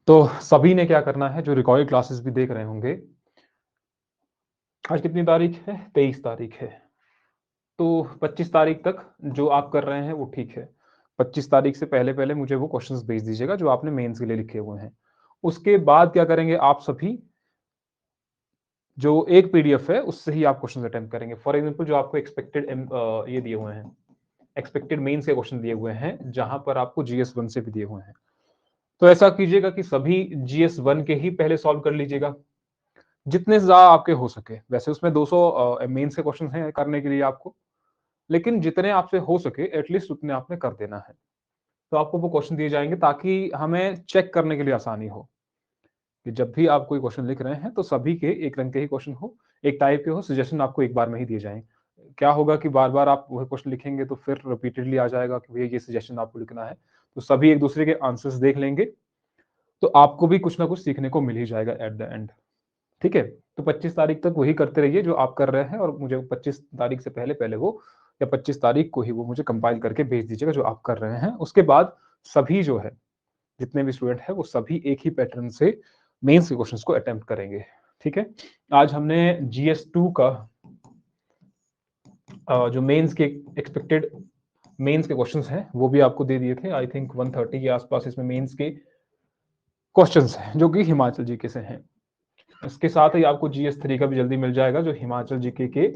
तो सभी ने क्या करना है, जो रिकॉर्डेड क्लासेस भी देख रहे होंगे। आज कितनी तारीख है? 23 तारीख है। तो 25 तारीख तक जो आप कर रहे हैं वो ठीक है। 25 तारीख से पहले-पहले मुझे वो क्वेश्चंस भेज दीजिएगा जो आपने मेंस के लिए लिखे हुए हैं। उसके बाद क्या करेंगे आप सभी, जो एक पीडीएफ है उससे ही आप क्वेश्चंस अटेम्प्ट करेंगे। फॉर एग्जांपल जो आपको एक्सपेक्टेड ये दिए हुए हैं, एक्सपेक्टेड मेंस के क्वेश्चन दिए हुए हैं, जहां पर आपको जीएस 1 से भी दिए हुए हैं। तो ऐसा कीजिएगा कि सभी जीएस 1 के ही पहले सॉल्व कर लीजिएगा, जितने ज्यादा आपके हो सके। वैसे उसमें 200 मेंस के क्वेश्चन हैं करने के लिए आपको, लेकिन जितने आपसे हो सके एटलीस्ट उतने आपने कर देना है। तो आपको वो क्वेश्चन दिए जाएंगे ताकि हमें चेक करने के लिए आसानी हो कि जब भी आप कोई क्वेश्चन लिख रहे हैं तो सभी के एक रंग के ही क्वेश्चन हो, एक टाइप के हो, सजेशन आपको एक बार में ही दिए जाएं। क्या होगा कि बार बार आप वही क्वेश्चन लिखेंगे तो फिर रिपीटेडली आ जाएगा कि भैया ये सजेशन आपको लिखना है। तो सभी एक दूसरे के आंसर्स देख लेंगे, तो आपको भी कुछ ना कुछ सीखने को मिल ही जाएगा एट द एंड। ठीक है, तो 25 तारीख तक वही करते रहिए जो आप कर रहे हैं, और मुझे 25 तारीख से पहले पहले वो, या 25 तारीख को ही वो मुझे कंपाइल करके भेज दीजिएगा जो आप कर रहे हैं। उसके बाद सभी जो है, जितने भी स्टूडेंट है वो सभी एक ही पैटर्न से मेंस के क्वेश्चंस को अटेम्प्ट करेंगे। ठीक है, आज हमने जीएस 2 का जो मेंस के एक्सपेक्टेड मेंस के क्वेश्चंस हैं वो भी आपको दे दिए थे। आई थिंक 130 के आसपास इसमें मेंस के क्वेश्चंस हैं जो कि हिमाचल जीके से हैं। इसके साथ ही आपको जीएस 3 का भी जल्दी मिल जाएगा, जो हिमाचल जीके के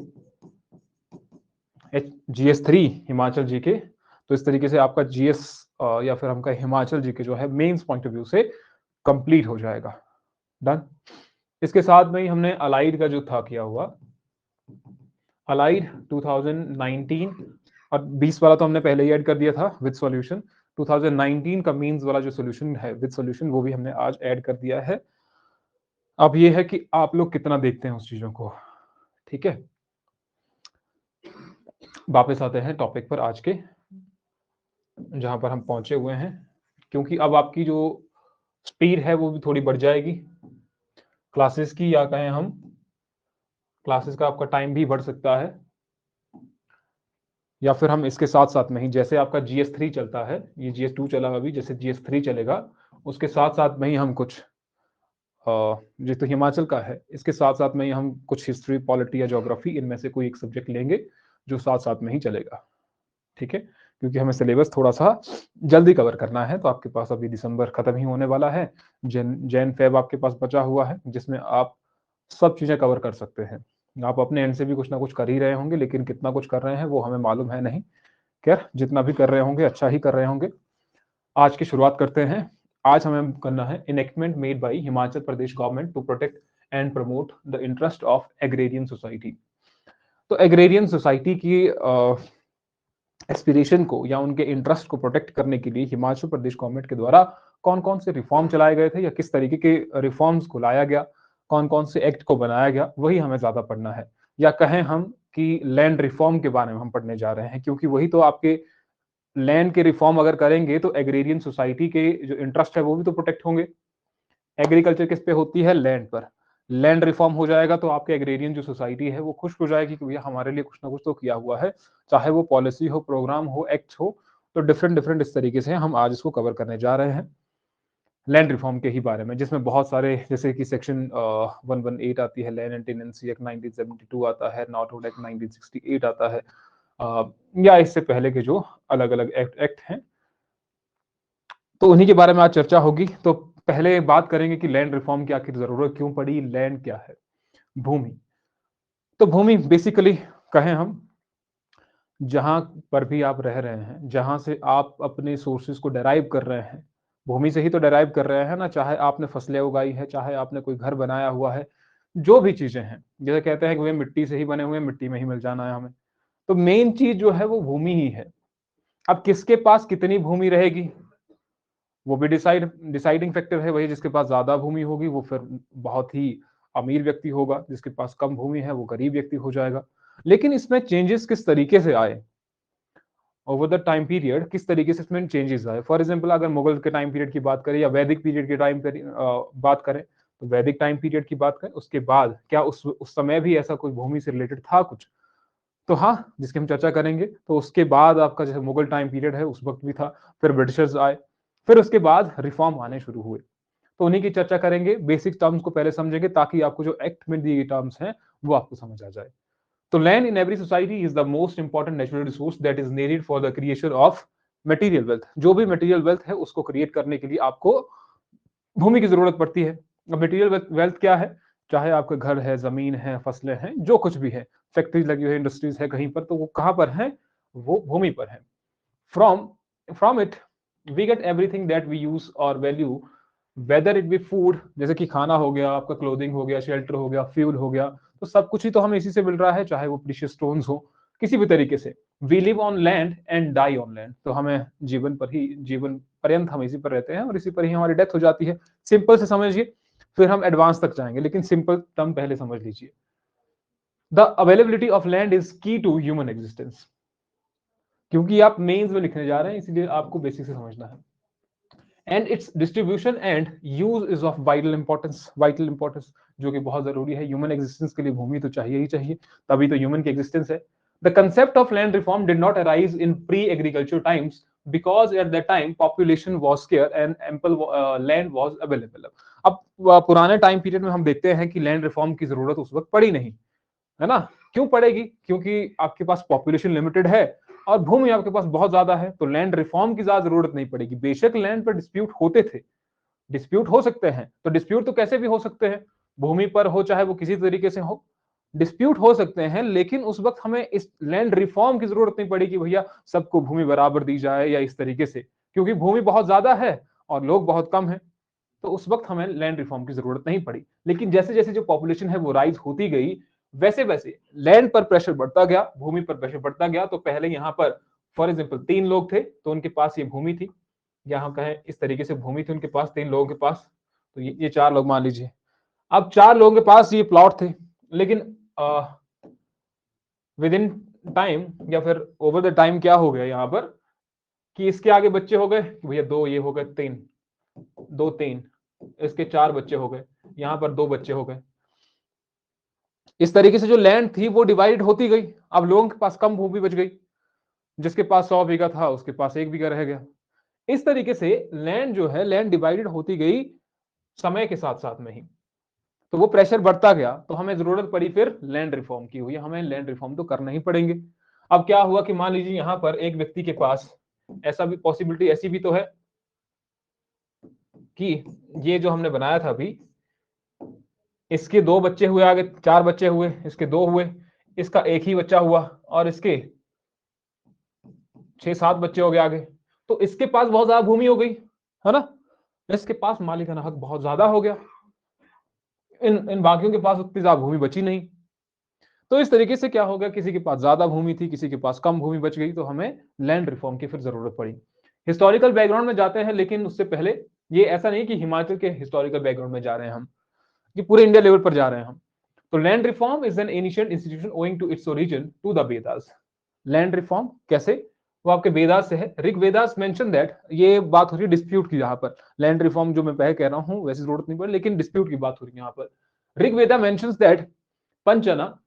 जीएस 3 हिमाचल जीके। तो इस तरीके से आपका जीएस या फिर हमका हिमाचल जीके जो है मेंस पॉइंट ऑफ व्यू से कंप्लीट हो जाएगा। डन। इसके साथ में ही हमने अलाइड का जो था किया हुआ, अलाइड 2019 और 20 वाला तो हमने पहले ही ऐड कर दिया था विद सॉल्यूशन। 2019 का मींस वाला जो सॉल्यूशन है विद सॉल्यूशन वो भी हमने आज ऐड कर दिया है। अब ये है कि आप लोग कितना देखते हैं उस चीजों को। ठीक है, वापस आते हैं टॉपिक पर आज के, जहां पर हम पहुंचे हुए हैं। क्योंकि अब आपकी जो स्पीड है वो भी थोड़ी बढ़ जाएगी क्लासेस की, या कहें हम क्लासेस का आपका टाइम भी बढ़ सकता है, या फिर हम इसके साथ साथ में ही, जैसे आपका जीएस 3 चलता है, ये जीएस 2 चला अभी, जैसे जीएस 3 चलेगा उसके साथ साथ में ही हम कुछ जो तो हिमाचल का है इसके साथ साथ में ही हम कुछ हिस्ट्री, पॉलिटी या ज्योग्राफी, इनमें से कोई एक सब्जेक्ट लेंगे जो साथ साथ में ही चलेगा। ठीक है, क्योंकि हमें सिलेबस थोड़ा सा जल्दी कवर करना है। तो आपके पास अभी दिसंबर खत्म ही होने वाला है, जैन फेब आपके पास बचा हुआ है, जिसमें आप सब चीजें कवर कर सकते हैं। आप अपने एंड से भी कुछ ना कुछ कर ही रहे होंगे, लेकिन कितना कुछ कर रहे हैं वो हमें मालूम है नहीं। खैर, जितना भी कर रहे होंगे अच्छा ही कर रहे होंगे। आज की शुरुआत करते हैं। आज हमें करना है enactment made by Himachal Pradesh government to protect and promote the interest of agrarian society. तो एग्रेरियन सोसाइटी की एस्पिरेशन को या उनके इंटरेस्ट को प्रोटेक्ट करने के लिए हिमाचल प्रदेश गवर्नमेंट के द्वारा कौन कौन से रिफॉर्म चलाए गए थे, या किस तरीके के रिफॉर्म्स को लाया गया, कौन कौन से एक्ट को बनाया गया, वही हमें ज्यादा पढ़ना है। या कहें हम कि लैंड रिफॉर्म के बारे में हम पढ़ने जा रहे हैं, क्योंकि वही तो आपके लैंड के रिफॉर्म अगर करेंगे तो एग्रेरियन सोसाइटी के जो इंटरेस्ट है वो भी तो प्रोटेक्ट होंगे। एग्रीकल्चर किस पे होती है? लैंड पर। लैंड रिफॉर्म हो जाएगा तो आपके एग्रेरियन जो सोसाइटी है वो खुश हो जाएगी कि भैया हमारे लिए कुछ ना कुछ तो किया हुआ है, चाहे वो पॉलिसी हो, प्रोग्राम हो, एक्ट हो। तो डिफरेंट डिफरेंट इस तरीके से हम आज इसको कवर करने जा रहे हैं लैंड रिफॉर्म के ही बारे में, जिसमें बहुत सारे, जैसे कि सेक्शन 118 आती है, लैंड एंड टेनेंसी एक्ट 1972 आता है, नॉर्थहुड एक्ट 1968 आता है, या इससे पहले के जो अलग अलग एक्ट हैं, तो उन्हीं के बारे में आज चर्चा होगी। तो पहले बात करेंगे कि लैंड रिफॉर्म की आखिर जरूरत क्यों पड़ी। लैंड क्या है? भूमि। तो भूमि बेसिकली कहें हम, जहां पर भी आप रह रहे हैं, जहां से आप अपने सोर्सेज को डेराइव कर रहे हैं, भूमि से ही तो डेराइव कर रहे हैं ना। चाहे आपने फसलें उगाई है, चाहे आपने कोई घर बनाया हुआ है, जो भी चीजें हैं, जैसे कहते हैं कि वे मिट्टी से ही बने हुए, मिट्टी में ही मिल जाना है हमें। तो मेन चीज जो है वो भूमि ही है। अब किसके पास कितनी भूमि रहेगी वो भी डिसाइडिंग फैक्टर है। वही जिसके पास ज्यादा भूमि होगी वो फिर बहुत ही अमीर व्यक्ति होगा, जिसके पास कम भूमि है वो गरीब व्यक्ति हो जाएगा। लेकिन इसमें चेंजेस किस तरीके से आए ओवर द टाइम पीरियड, किस तरीके से इसमें चेंजेस आए। फॉर एग्जांपल अगर मुगल के टाइम पीरियड की बात करें या वैदिक पीरियड के टाइम बात करें, तो वैदिक टाइम पीरियड की बात करें, उसके बाद क्या उस समय भी ऐसा कोई भूमि से रिलेटेड था कुछ? तो हाँ, जिसकी हम चर्चा करेंगे। तो उसके बाद आपका जैसे मुगल टाइम पीरियड है उस वक्त भी था, फिर ब्रिटिशर्स आए, फिर उसके बाद रिफॉर्म आने शुरू हुए। तो उन्हीं की चर्चा करेंगे। बेसिक टर्म्स को पहले समझेंगे ताकि आपको जो एक्ट में दी गई टर्म्स हैं वो आपको समझ आ जाए। तो land in every society is the most important natural resource that is needed for the creation of material wealth. जो भी मटेरियल वेल्थ है उसको क्रिएट करने के लिए आपको भूमि की जरूरत पड़ती है। अब मटेरियल वेल्थ क्या है? चाहे आपका घर है, जमीन है, फसलें हैं, जो कुछ भी है, फैक्ट्रीज लगी हुई है, इंडस्ट्रीज है कहीं पर, तो वो कहां पर है? वो भूमि पर है। From from it we get everything that we use और value, whether it be food, जैसे कि खाना हो गया, आपका क्लोथिंग हो गया, शेल्टर हो गया, फ्यूल हो गया, तो सब कुछ ही तो हमें इसी से मिल रहा है, चाहे वो प्रीशियस स्टोन्स हो, किसी भी तरीके से। We live on land and die on land, तो हमें जीवन पर्यंत हम इसी पर रहते हैं और इसी पर ही हमारी डेथ हो जाती है। सिंपल से समझिए, फिर हम एडवांस तक जाएंगे, लेकिन सिंपल टर्म पहले समझ लीजिए। The availability of land is की टू ह्यूमन एग्जिस्टेंस। क्योंकि आप मेंस में लिखने जा रहे हैं, इसलिए आपको बेसिक से समझना है। And it's distribution and use is of vital importance, जो कि बहुत जरूरी है। ह्यूमन एग्जिस्टेंस के लिए भूमि तो चाहिए ही चाहिए, तभी तो ह्यूमन की एग्जिस्टेंस है। The concept of land reform did not arise in pre agriculture times because at that time population was square and ample land was available. अब पुराने टाइम पीरियड में हम देखते हैं कि लैंड रिफॉर्म की जरूरत उस वक्त पड़ी नहीं, है ना? क्यों पड़ेगी? क्योंकि आपके पास पॉपुलेशन लिमिटेड है और भूमि आपके पास बहुत ज्यादा है, तो लैंड रिफॉर्म की ज्यादा जरूरत नहीं पड़ेगी। बेशक लैंड पर डिस्प्यूट होते थे, डिस्प्यूट हो सकते हैं, तो डिस्प्यूट तो कैसे भी हो सकते हैं, भूमि पर हो चाहे वो किसी तरीके से हो, डिस्प्यूट हो सकते हैं। लेकिन उस वक्त हमें इस लैंड रिफॉर्म की जरूरत नहीं पड़ी कि भैया सबको भूमि बराबर दी जाए या इस तरीके से, क्योंकि भूमि बहुत ज्यादा है और लोग बहुत कम है, तो उस वक्त हमें लैंड रिफॉर्म की जरूरत नहीं पड़ी। लेकिन जैसे जैसे जो पॉपुलेशन है वो राइज होती गई, वैसे वैसे लैंड पर प्रेशर बढ़ता गया, भूमि पर प्रेशर बढ़ता गया। तो पहले यहाँ पर फॉर एग्जाम्पल 3 लोग थे, तो उनके पास ये भूमि थी, यहाँ कहें इस तरीके से भूमि थी उनके पास, 3 लोगों के पास, तो ये 4 लोग मान लीजिए। अब 4 लोगों के पास ये प्लॉट थे, लेकिन विद इन टाइम या फिर ओवर द टाइम क्या हो गया यहाँ पर कि इसके आगे बच्चे हो गए, भैया 2, ये हो गए 3, 2 3, इसके 4 बच्चे हो गए, यहाँ पर 2 बच्चे हो गए। इस तरीके से जो लैंड थी वो डिवाइड होती गई। अब लोगों के पास कम भूमि बच गई, जिसके पास 100 बीघा था उसके पास 1 बीघा रह गया। इस तरीके से लैंड जो है, लैंड डिवाइडेड होती गई समय के साथ साथ में ही, तो वो प्रेशर बढ़ता गया, तो हमें जरूरत पड़ी फिर लैंड रिफॉर्म की हुई, हमें लैंड रिफॉर्म तो करना ही पड़ेंगे। अब क्या हुआ कि मान लीजिए यहाँ पर एक व्यक्ति के पास, ऐसा भी पॉसिबिलिटी ऐसी भी तो है कि ये जो हमने बनाया था अभी, इसके 2 बच्चे हुए, आगे 4 बच्चे हुए, इसके 2 हुए, इसका 1 ही बच्चा हुआ और इसके 6 7 बच्चे हो गए आगे, तो इसके पास बहुत ज्यादा भूमि हो गई, है ना? इसके पास मालिकाना हक बहुत ज्यादा हो गया, इन इन बाकियों के पास उतनी ज्यादा भूमि बची नहीं। तो इस तरीके से क्या हो गया, किसी के पास ज्यादा भूमि थी, किसी के पास कम भूमि बच गई, तो हमें लैंड रिफॉर्म की फिर जरूरत पड़ी। हिस्टोरिकल बैकग्राउंड में जाते हैं, लेकिन उससे पहले ये ऐसा नहीं कि हिमाचल के हिस्टोरिकल बैकग्राउंड में जा रहे हैं हम, कि पूरे इंडिया लेवल पर जा रहे हैं हम। तो land reform is an ancient institution owing to its origin to the Vedas. Land reform कैसे? वो आपके वेदास से है। ऋग वेदास मेंशन दैट, ये बात हो रही है डिस्प्यूट की, जहां पर लैंड रिफॉर्म जो मैं पहले कह रहा हूं वैसे जरूरत नहीं पड़ी, लेकिन डिस्प्यूट की बात हो रही है यहाँ पर। Rig Veda mentions that Panchana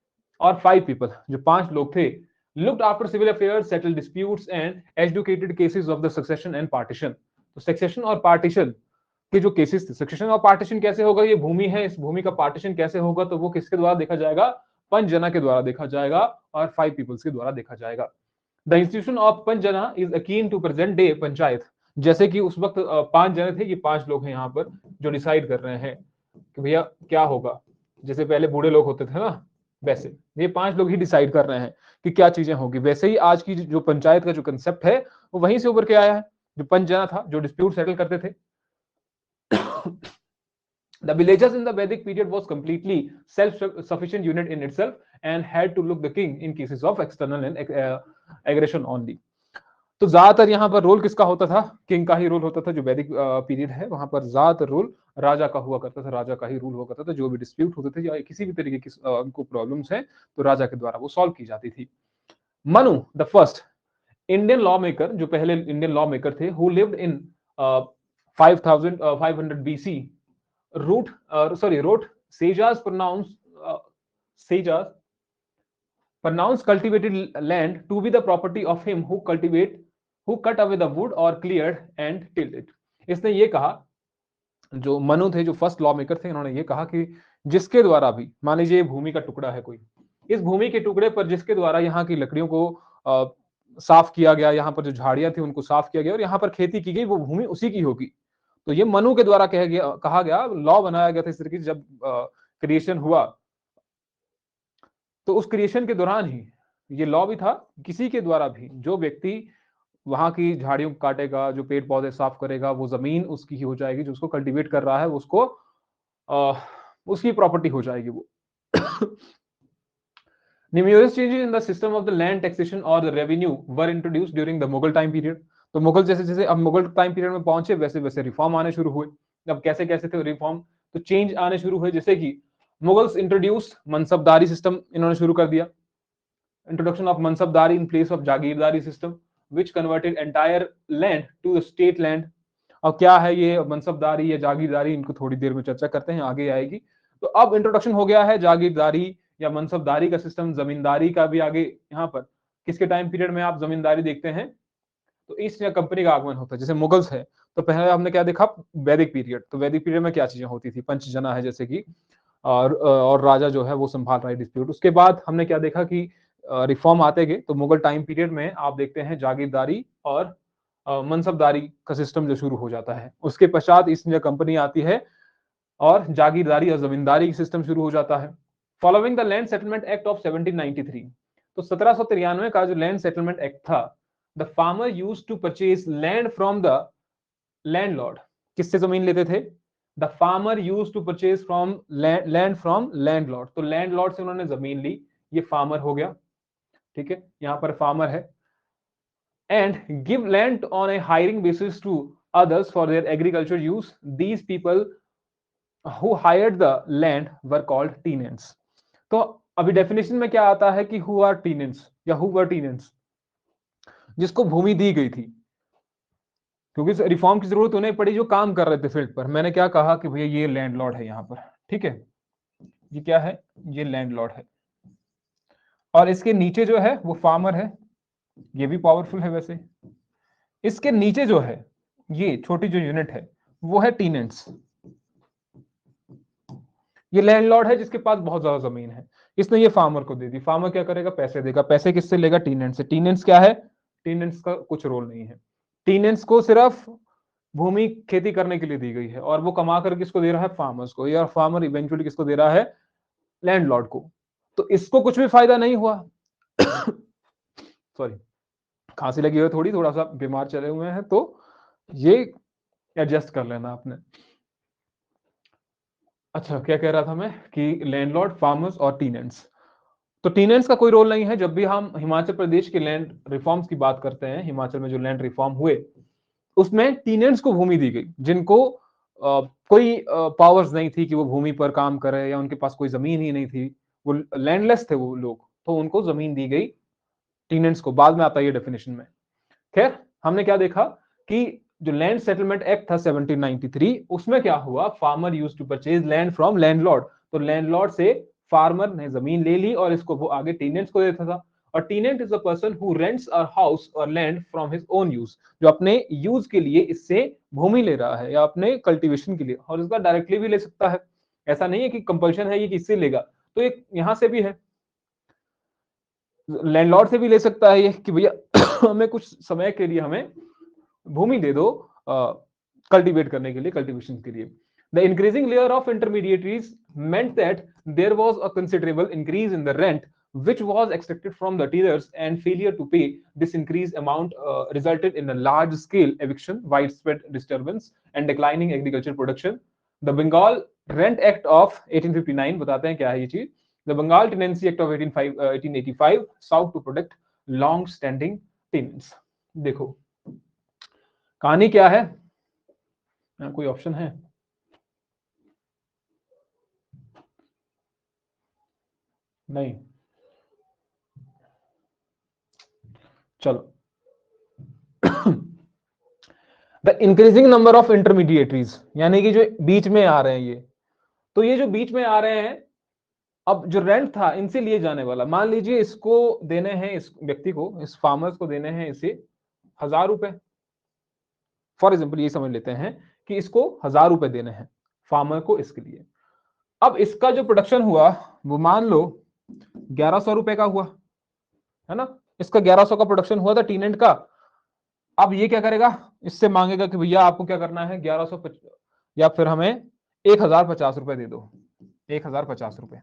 or 5 people, जो 5 लोग थे, looked after civil affairs, settle disputes and educated cases of the succession and partition. तो सक्सेशन और पार्टीशन के जो केसेस थे, सक्सेशन और पार्टीशन कैसे होगा, ये भूमि है, इस भूमि का पार्टीशन कैसे होगा, तो वो किसके द्वारा देखा जाएगा? पंचजना के द्वारा देखा जाएगा और 5 पीपल्स के द्वारा देखा जाएगा। The institution of panchajana is akin to present day panchayat. जैसे कि उस वक्त 5 जने थे, ये 5 लोग हैं यहाँ पर जो डिसाइड कर रहे हैं कि भैया क्या होगा। जैसे पहले बूढ़े लोग होते थे ना, वैसे ये 5 लोग ही डिसाइड कर रहे हैं कि क्या चीजें होगी। वैसे ही आज की जो पंचायत का जो कंसेप्ट है वो वहीं से उभर के आया है। जो पंचजना था, जो डिस्प्यूट सेटल करते थे। The villages in the Vedic period was completely self-sufficient unit in itself and had to look the king in cases of external and aggression only. तो ज्यादातर यहाँ पर रोल किसका होता था? किंग का ही रोल होता था। जो वैदिक पीरियड है वहां पर ज्यादातर रोल राजा का हुआ करता था, राजा का ही रूल हुआ करता था। जो भी डिस्प्यूट होते थे या किसी भी तरीके की उनको प्रॉब्लम्स है, तो राजा के द्वारा वो सॉल्व की जाती थी। Manu the first Indian law maker, जो पहले इंडियन लॉ मेकर थे, who lived in 5500 BC, wrote Sejas pronounced cultivated land to be the property of him who cut away the wood or cleared and tilled it. इसने ये कहा जो मनु थे, जो first law maker थे, इन्होंने ये कहा कि जिसके द्वारा भी, मान लीजिए भूमि का टुकड़ा है कोई, इस भूमि के टुकड़े पर जिसके द्वारा यहाँ की लकड़ियों को साफ किया गया, यहाँ पर जो झाड़ियां थी उनको साफ किया गया और यहाँ पर खेती की गई, वो भूमि उसी की होगी। तो ये मनु के द्वारा कहा गया, लॉ बनाया गया था इस तरीके से। जब क्रिएशन हुआ तो उस क्रिएशन के दौरान ही ये लॉ भी था, किसी के द्वारा भी जो व्यक्ति वहां की झाड़ियों को काटेगा, जो पेड़ पौधे साफ करेगा, वो जमीन उसकी ही हो जाएगी, जो उसको कल्टीवेट कर रहा है उसको उसकी प्रॉपर्टी हो जाएगी वो। Numerous changes in the system of the land taxation or the revenue were introduced during the Mughal time period. तो मुगल जैसे जैसे अब मुगल टाइम पीरियड में पहुंचे, वैसे वैसे रिफॉर्म आने शुरू हुए। अब कैसे कैसे थे रिफॉर्म, तो चेंज आने शुरू हुए, जैसे कि मुगल्स इंट्रोड्यूस मनसबदारी सिस्टम इन्होंने शुरू कर दिया। Introduction of mansabdari in place of jagirdari system which converted entire land to state land. अब क्या है ये मनसबदारी या जागीरदारी, इनको थोड़ी देर में चर्चा करते हैं, आगे आएगी। तो अब इंट्रोडक्शन हो गया है जागीरदारी या मनसबदारी का सिस्टम, जमींदारी का भी आगे। यहाँ पर किसके टाइम पीरियड में आप जमींदारी देखते हैं, तो ईस्ट इंडिया कंपनी का आगमन होता है। जैसे मुगल्स है तो पहले हमने क्या देखा, वैदिक पीरियड। तो वैदिक पीरियड में क्या चीजें होती थी, पंचजना है जैसे कि, और राजा जो है वो संभाल रहा है डिस्प्यूट। उसके बाद हमने क्या देखा कि रिफॉर्म आते गए, तो मुगल टाइम पीरियड में आप देखते हैं जागीरदारी और मनसबदारी का सिस्टम जो शुरू हो जाता है। उसके पश्चात ईस्ट इंडिया कंपनी आती है और जागीरदारी और जमींदारी सिस्टम शुरू हो जाता है। Following the land settlement act of 1793, तो 1793 का जो लैंड सेटलमेंट एक्ट था, the farmer used to purchase land from the landlord. किससे जमीन लेते थे, the farmer used to purchase from land from landlord. तो लैंडलॉर्ड से उन्होंने जमीन ली, ये फार्मर हो गया, ठीक है, यहां पर फार्मर है। And give land on a hiring basis to others for their agriculture use. These people who hired the land were called tenants. तो अभी डेफिनेशन में क्या आता है कि who are tenants या who were tenants, जिसको भूमि दी गई थी। क्योंकि रिफॉर्म की जरूरत उन्हें पड़ी जो काम कर रहे थे फील्ड पर। मैंने क्या कहा कि भैया ये लैंडलॉर्ड है यहाँ पर, ठीक है, ये क्या है, ये लैंडलॉर्ड है, और इसके नीचे जो है वो फार्मर है, ये भी पावरफुल है वैसे। इसके नीचे जो है ये छोटी जो यूनिट है वो है टीनेंट्स। ये लैंडलॉर्ड है जिसके पास बहुत ज्यादा जमीन है, इसने ये फार्मर को दे दी। फार्मर क्या करेगा, पैसे देगा। पैसे किससे लेगा, टीनेंट्स से। टीनेंट्स क्या है, टीनेंट्स का कुछ रोल नहीं है। टीनेंट्स को सिर्फ भूमि खेती करने के लिए दी गई है, और वो कमा कर किसको दे रहा है, फार्मर्स को, या फार्मर इवेंचुअली किसको दे रहा है, लैंडलॉर्ड को। तो इसको कुछ भी फायदा नहीं हुआ। सॉरी, खांसी लगी हुई थोड़ी, थोड़ा सा बीमार चले हुए हैं, तो ये एडजस्ट कर लेना आपने। अच्छा, क्या कह रहा था मैं कि लैंडलॉर्ड, फार्मर्स और टीनेंट्स। तो टीनेंट्स का कोई रोल नहीं है। जब भी हम हिमाचल प्रदेश के लैंड रिफॉर्म्स की बात करते हैं, हिमाचल में जो लैंड रिफॉर्म हुए उसमें टीनेंट्स को भूमि दी गई, जिनको कोई पावर्स नहीं थी कि वो भूमि पर काम करे, या उनके पास कोई जमीन ही नहीं थी, वो लैंडलेस थे वो लोग, तो उनको जमीन दी गई टीनेंट्स को। बाद में आता है ये डेफिनेशन में। खैर, हमने क्या देखा कि जो लैंड सेटलमेंट एक्ट था 1793, उसमें क्या हुआ, farmer used to purchase land from landlord. तो लैंडलॉर्ड से फार्मर ने जमीन ले ली और इसको वो आगे टीनेंट्स को देता था। और tenant is a person who rents a house और land from his own use, जो अपने यूज के लिए इससे भूमि ले रहा है या अपने कल्टीवेशन के लिए, और इसका डायरेक्टली भी ले सकता है। ऐसा नहीं है कि कंपल्शन है ये किससे लेगा, तो एक यहां से भी है, लैंडलॉर्ड से भी ले सकता है ये कि भैया हमें कुछ समय के लिए हमें भूमि दे दो कल्टीवेट करने के लिए, कल्टीवेशन के लिए। The increasing layer of intermediaries meant that there was a considerable increase in the rent which was extracted from the tillers, and failure to pay this increased amount resulted in a large scale eviction, widespread disturbance and declining agricultural production. The Bengal Rent Act of 1859 बताते हैं क्या है ये चीज। The Bengal Tenancy Act of 1885 sought to protect long standing tenants। देखो कहानी क्या है, कोई ऑप्शन है, नहीं, चलो। The increasing number of intermediaries, यानी कि जो बीच में आ रहे हैं ये, तो ये जो बीच में आ रहे हैं, अब जो रेंट था इनसे लिए जाने वाला, मान लीजिए इसको देने हैं, इस व्यक्ति को, इस फार्मर्स को देने हैं इसे 1000 रुपए, फॉर एग्जाम्पल ये समझ लेते हैं कि इसको 1000 रुपए देने हैं फार्मर को इसके लिए। अब इसका जो प्रोडक्शन हुआ वो मान लो 1100 रुपए का हुआ, है ना। इसका 1100 का प्रोडक्शन हुआ था टीनेंट का। अब ये क्या करेगा, इससे मांगेगा कि भैया आपको क्या करना है 1100 या फिर हमें 1050 रुपए दे दो। 1050 रुपए,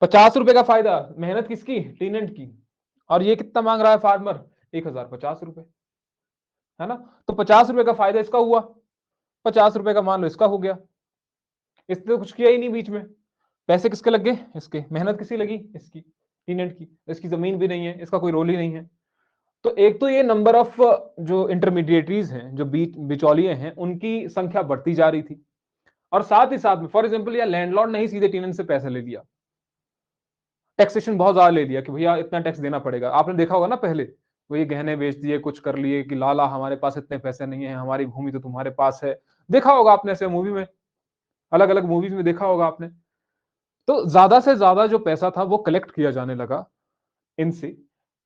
50 रुपए का फायदा, मेहनत किसकी, टीनेंट की। और ये कितना मांग रहा है फार्मर, 1050 रुपए, है ना। तो 50 रुपए का फायदा इसका हुआ, 50 रुपए का मान लो इसका हो गया। इसने तो कुछ किया ही नहीं बीच में, पैसे किसके लग गए, इसके। मेहनत किसी लगी, इसकी, टीनेंट की। इसकी जमीन भी नहीं है, इसका कोई रोल ही नहीं है। तो एक तो ये नंबर ऑफ जो इंटरमीडिएटरीज हैं, जो बिचौलिए हैं, उनकी संख्या बढ़ती जा रही थी। और साथ ही साथ में फॉर एग्जांपल या लैंडलॉर्ड ने ही सीधे टीनेंट से पैसे ले लिया, टैक्सेशन बहुत ज्यादा ले लिया कि भैया इतना टैक्स देना पड़ेगा। आपने देखा होगा ना पहले, वो ये गहने बेच दिए, कुछ कर लिए कि लाला हमारे पास इतने पैसे नहीं है, हमारी भूमि तो तुम्हारे पास है। देखा होगा आपने ऐसे मूवी में, अलग अलग मूवीज में देखा होगा आपने। तो ज्यादा से ज्यादा जो पैसा था वो कलेक्ट किया जाने लगा इनसे,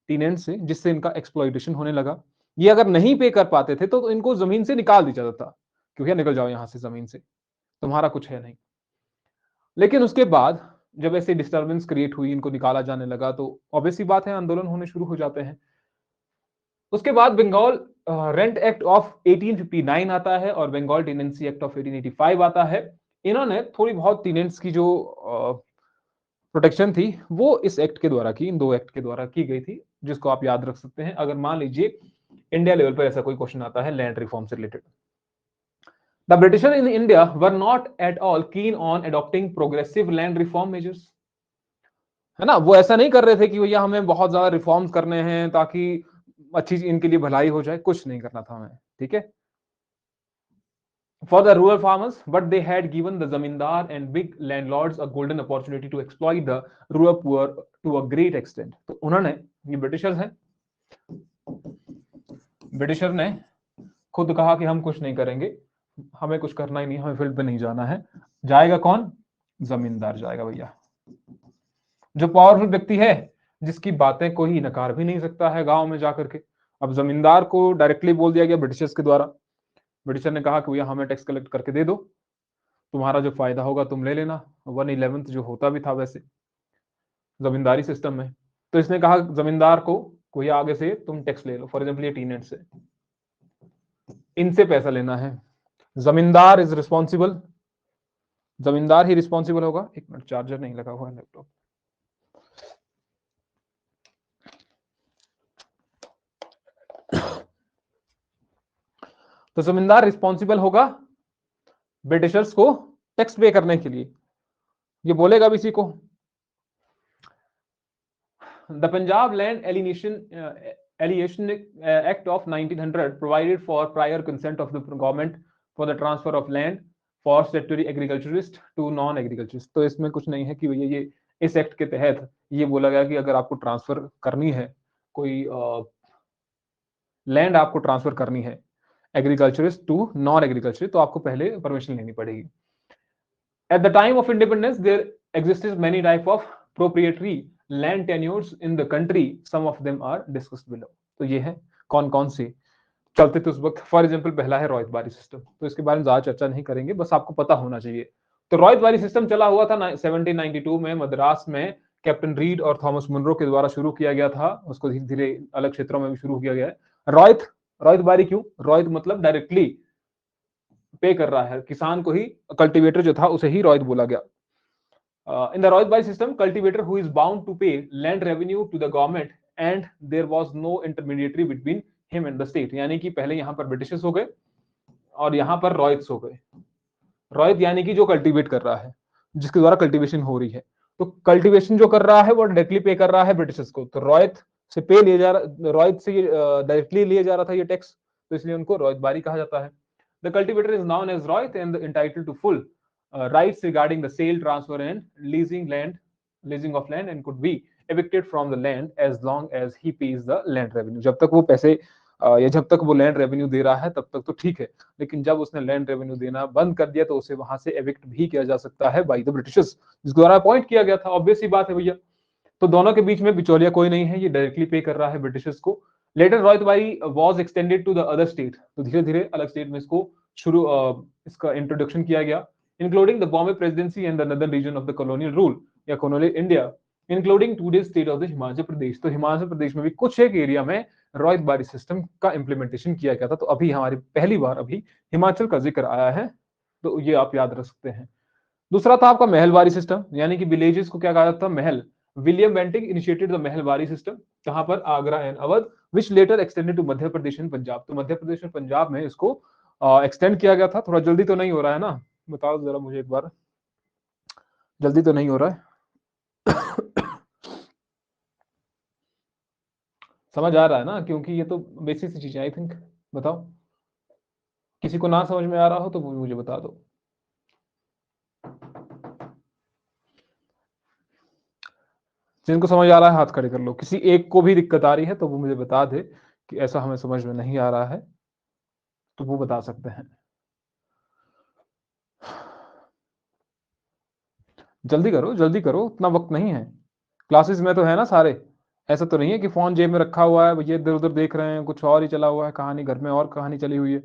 टीनेंट से, जिससे इनका एक्सप्लॉइटेशन होने लगा। ये अगर नहीं पे कर पाते थे तो इनको जमीन से निकाल दिया जाता था, क्योंकि निकल जाओ यहां से, जमीन से तुम्हारा कुछ है नहीं। लेकिन उसके बाद जब ऐसे डिस्टर्बेंस क्रिएट हुई, इनको निकाला जाने लगा, तो ऑब्वियसली बात है आंदोलन होने शुरू हो जाते हैं। उसके बाद बंगाल रेंट एक्ट ऑफ 1859 आता है और बंगाल टेनेंसी एक्ट ऑफ 1885 आता है। इन्होंने थोड़ी बहुत टेनेंट्स की जो प्रोटेक्शन थी वो इस एक्ट के द्वारा की, इन दो एक्ट के द्वारा की गई थी, जिसको आप याद रख सकते हैं अगर मान लीजिए इंडिया लेवल पर ऐसा कोई क्वेश्चन आता है लैंड रिफॉर्म से related. The Britishers in India were not at all keen on adopting progressive land reform measures, है ना। वो ऐसा नहीं कर रहे थे कि भैया हमें बहुत ज्यादा रिफॉर्म्स करने हैं ताकि अच्छी इनके लिए भलाई हो जाए, कुछ नहीं करना था हमें, ठीक है। For the rural farmers, but they had given the zamindar and big landlords a golden opportunity to exploit the rural poor to a great extent. तो उन्होंने, ये ब्रिटिशर्स हैं, ब्रिटिशर ने खुद कहा कि हम कुछ नहीं करेंगे, हमें कुछ करना ही नहीं, हमें फील्ड पे नहीं जाना है। जाएगा कौन, जमींदार जाएगा भैया, जो पावरफुल व्यक्ति है, जिसकी बातें कोई नकार भी नहीं सकता है गांव में जाकर के। अब जमींदार को डायरेक्टली बोल दिया गया ब्रिटिशर्स के द्वारा। ब्रिटिशर ने कहा कि भैया हमें टैक्स कलेक्ट करके दे दो, तुम्हारा जो फायदा होगा तुम ले लेना। 1/11 जो होता भी था वैसे जमींदारी सिस्टम में। तो इसने कहा जमींदार को, कोई आगे से तुम टैक्स ले लो, फॉर एग्जाम्पल ये टीनेंट से, इनसे पैसा लेना है। जमींदार इज रिस्पॉन्सिबल, जमींदार ही रिस्पॉन्सिबल होगा। एक मिनट, चार्जर नहीं लगा हुआ है लैपटॉप। तो जमींदार रिस्पॉन्सिबल होगा ब्रिटिशर्स को टैक्स पे करने के लिए, ये बोलेगा भी इसी को। The Punjab land alienation act of 1900 provided for prior consent of the government for the transfer of land for statutory agriculturist to non agriculturist. तो इसमें कुछ नहीं है कि भैया ये इस एक्ट के तहत ये बोला गया कि अगर आपको ट्रांसफर करनी है, कोई लैंड आपको ट्रांसफर करनी है एग्रीकल्चरिस्ट टू नॉन एग्रीकल्चरिस्ट, तो आपको पहले परमिशन लेनी पड़ेगी। At the time of independence there existed many type of proprietary land tenures in the country, some of them are discussed below. तो ये है कौन कौन से चलते थे उस वक्त। फॉर एग्जांपल पहला है रॉयतबारी सिस्टम, तो इसके बारे में ज्यादा चर्चा नहीं करेंगे, बस आपको पता होना चाहिए। तो रॉयतबारी सिस्टम चला हुआ था 1792 में मद्रास में, कैप्टन रीड और थॉमस मुनरो के द्वारा शुरू किया गया था। उसको धीरे धीरे अलग क्षेत्रों में भी शुरू किया गया है। रॉयतबारी क्यों, रॉयत मतलब डायरेक्टली पे कर रहा है किसान को ही, कल्टीवेटर जो था उसे ही रॉयत बोला गया। In the Rotbari system, cultivator who is bound to pay land revenue to the government and there was no intermediary between him and the state। यानी कि पहले यहाँ पर ब्रिटिशर्स हो गए और यहाँ पर रॉयट्स हो गए। रॉयत यानी कि जो कल्टीवेट कर रहा है, जिसके द्वारा कल्टीवेशन हो रही है। तो कल्टीवेशन जो कर रहा है वो डायरेक्टली पे कर रहा है ब्रिटिशर्स को, तो रॉयत से पे लिया जा रहा, रॉयत से डायरेक्टली लिया जा रहा था ये टैक्स, तो इसलिए उनको रॉयतबारी कहा जाता है। The cultivator is known as ryot and entitled to full rights regarding the sale, transfer and leasing of land and could be evicted from the land as long as he pays the land revenue। जब तक वो पैसे या जब तक वो land revenue दे रहा है तब तक तो ठीक है, लेकिन जब उसने लैंड रेवेन्यू देना बंद कर दिया तो उसे वहां से एविक्ट भी किया जा सकता है बाय द ब्रिटिशर्स, जिसके द्वारा अपॉइंट किया गया था। ऑब्वियस ही बात है भैया। तो दोनों के बीच में बिचौलिया कोई नहीं है, ये डायरेक्टली पे कर रहा है ब्रिटिशर्स को। Later ryotwari was extended to the other state, तो धीरे धीरे अलग स्टेट में इसको इसका इंट्रोडक्शन किया गया, including the Bombay presidency and the northern region of the colonial rule या colonial India, including today state of the Himachal Pradesh. तो हिमाचल प्रदेश में भी कुछ एक एरिया में रॉयतबारी सिस्टम का इंप्लीमेंटेशन किया गया था। तो अभी हमारी पहली बार अभी हिमाचल का जिक्र आया है, तो ये आप याद रख सकते हैं। दूसरा था आपका महलवारी सिस्टम, यानी कि विलेजेस को क्या कहा जाता था, महल। William Bentinck initiated the Mahalwari system, कहां पर, Agra and Awadh, which later extended to Madhya Pradesh and Punjab. तो मध्य प्रदेश और पंजाब में इसको एक्सटेंड किया गया था। थोड़ा जल्दी तो नहीं हो रहा है ना, बताओ जरा मुझे एक बार, जल्दी तो नहीं हो रहा है? समझ आ रहा है ना, क्योंकि ये तो बेसिक सी चीजें आई थिंक। बताओ, किसी को ना समझ में आ रहा हो तो वो मुझे बता दो। जिनको समझ आ रहा है हाथ खड़े कर लो, किसी एक को भी दिक्कत आ रही है तो वो मुझे बता दे कि ऐसा हमें समझ में नहीं आ रहा है, तो वो बता सकते हैं। जल्दी करो जल्दी करो, इतना वक्त नहीं है। क्लासेस में तो है ना सारे, ऐसा तो नहीं है कि फोन जेब में रखा हुआ है, ये इधर उधर देख रहे हैं, कुछ और ही चला हुआ है कहानी, घर में और कहानी चली हुई है।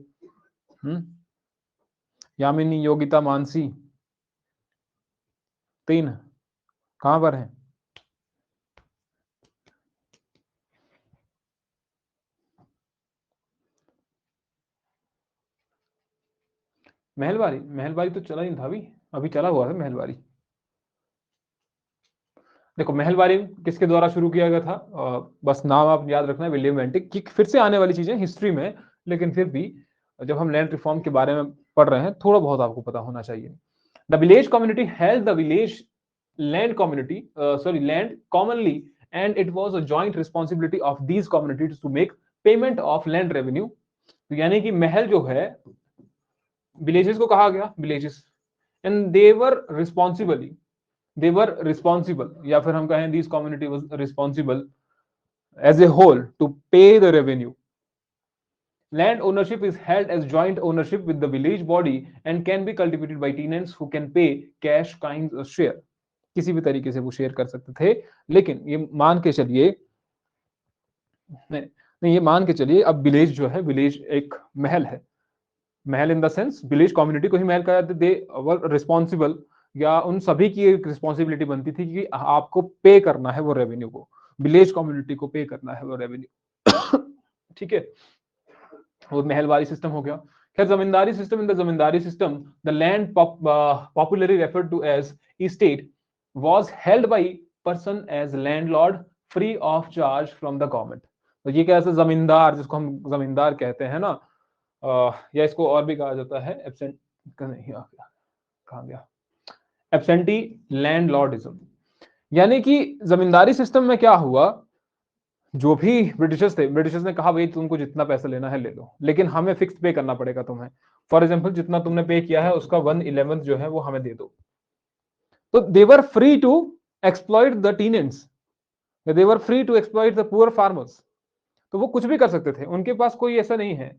यामिनी, योगिता, मानसी, 3 कहां पर है? महलवारी, महलवारी तो चला ही था अभी, अभी चला हुआ है महलवारी। देखो महलवारी किसके द्वारा शुरू किया गया था, बस नाम आप याद रखना है, विलियम बेंटिक की। फिर से आने वाली चीजें हिस्ट्री में, लेकिन फिर भी जब हम लैंड रिफॉर्म के बारे में पढ़ रहे हैं थोड़ा बहुत आपको पता होना चाहिए। The village community held the village land community sorry land commonly, and it was a joint responsibility of these communities to make payment of land revenue. तो यानी कि महल जो है, विलेजेस को कहा गया villages, and they were responsible, या फिर हम कहें this community was responsible as a whole to pay the revenue. Land ownership is held as joint ownership with the village body and can be cultivated by tenants who can pay cash kind share. किसी भी तरीके से वो share कर सकते थे, लेकिन ये मान के चलिए, नहीं, नहीं, ये मान के चलिए अब विलेज जो है, विलेज एक महल है। महल in the sense village community को ही महल कहा जाता है। दे वर रिस्पॉन्सिबल, या उन सभी की एक रिस्पॉन्सिबिलिटी बनती थी कि आपको पे करना है वो रेवेन्यू को, विलेज कम्युनिटी को पे करना है वो रेवेन्यू। ठीक है, वो महलवारी सिस्टम हो गया। खैर zamindari system, in the zamindari system the land popularly referred to as estate was held by person as landlord free of charge from the government. तो ये कैसे जमींदार, जिसको हम जमींदार कहते हैं ना, या इसको और भी कहा जाता है एब्सेंट, नहीं कहाँ गया, एब्सेंटी लैंडलॉर्डिज्म। यानी कि जमींदारी सिस्टम में क्या हुआ, जो भी ब्रिटिशर्स थे, ब्रिटिशर्स ने कहा भाई तुमको जितना पैसा लेना है ले लो, लेकिन हमें फिक्स पे करना पड़ेगा तुम्हें। फॉर एग्जाम्पल जितना तुमने पे किया है उसका 1/11 जो है वो हमें दे दो। तो they were free to exploit the tenants, they were free to exploit the poor farmers. तो वो कुछ भी कर सकते थे, उनके पास कोई ऐसा नहीं है।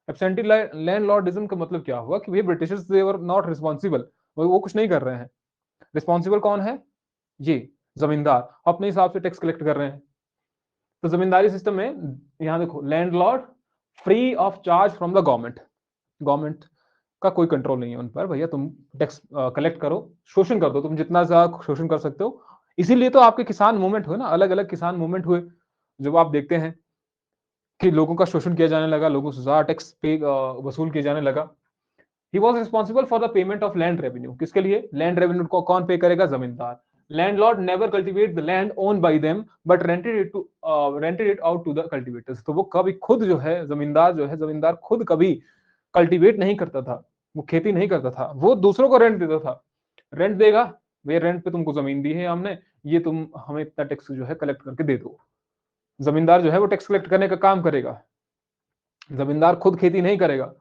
एब्सेंटी लैंडलॉर्डिज्म का मतलब क्या हुआ कि Britishers they were not responsible, वो कुछ नहीं कर रहे हैं। रिस्पॉन्सिबल कौन है, ये जमींदार अपने हिसाब से टैक्स कलेक्ट कर रहे हैं। तो जमींदारी सिस्टम में यहां देखो, landlord free of charge from the government, government का कोई कंट्रोल नहीं है उन पर, भैया तुम टैक्स कलेक्ट करो, शोषण कर दो, तुम जितना ज्यादा शोषण कर सकते हो। इसीलिए तो आपके किसान मूवमेंट हुए ना, अलग अलग किसान मूवमेंट हुए, जब आप देखते हैं कि लोगों का शोषण किया जाने लगा, लोगों से ज्यादा टैक्स पे वसूल किया जाने लगा। He was responsible for the payment of land revenue, किसके लिए, लैंड रेवेन्यू को कौन पे करेगा, जमींदार। Landlord never cultivate the land own by them but rented it out to the cultivators. तो वो कभी खुद जो है, जमींदार जो है, जमींदार खुद कभी कल्टिवेट नहीं करता था, वो खेती नहीं करता था, वो दूसरों को रेंट देता था। रेंट देगा, वे रेंट पे तुमको जमीन दी है हमने, ये तुम हमें इतना टैक्स जो है कलेक्ट करके दे दो। जमींदार जो है वो टैक्स कलेक्ट करने का काम करेगा, जमींदार खुद खेती नहीं करेगा।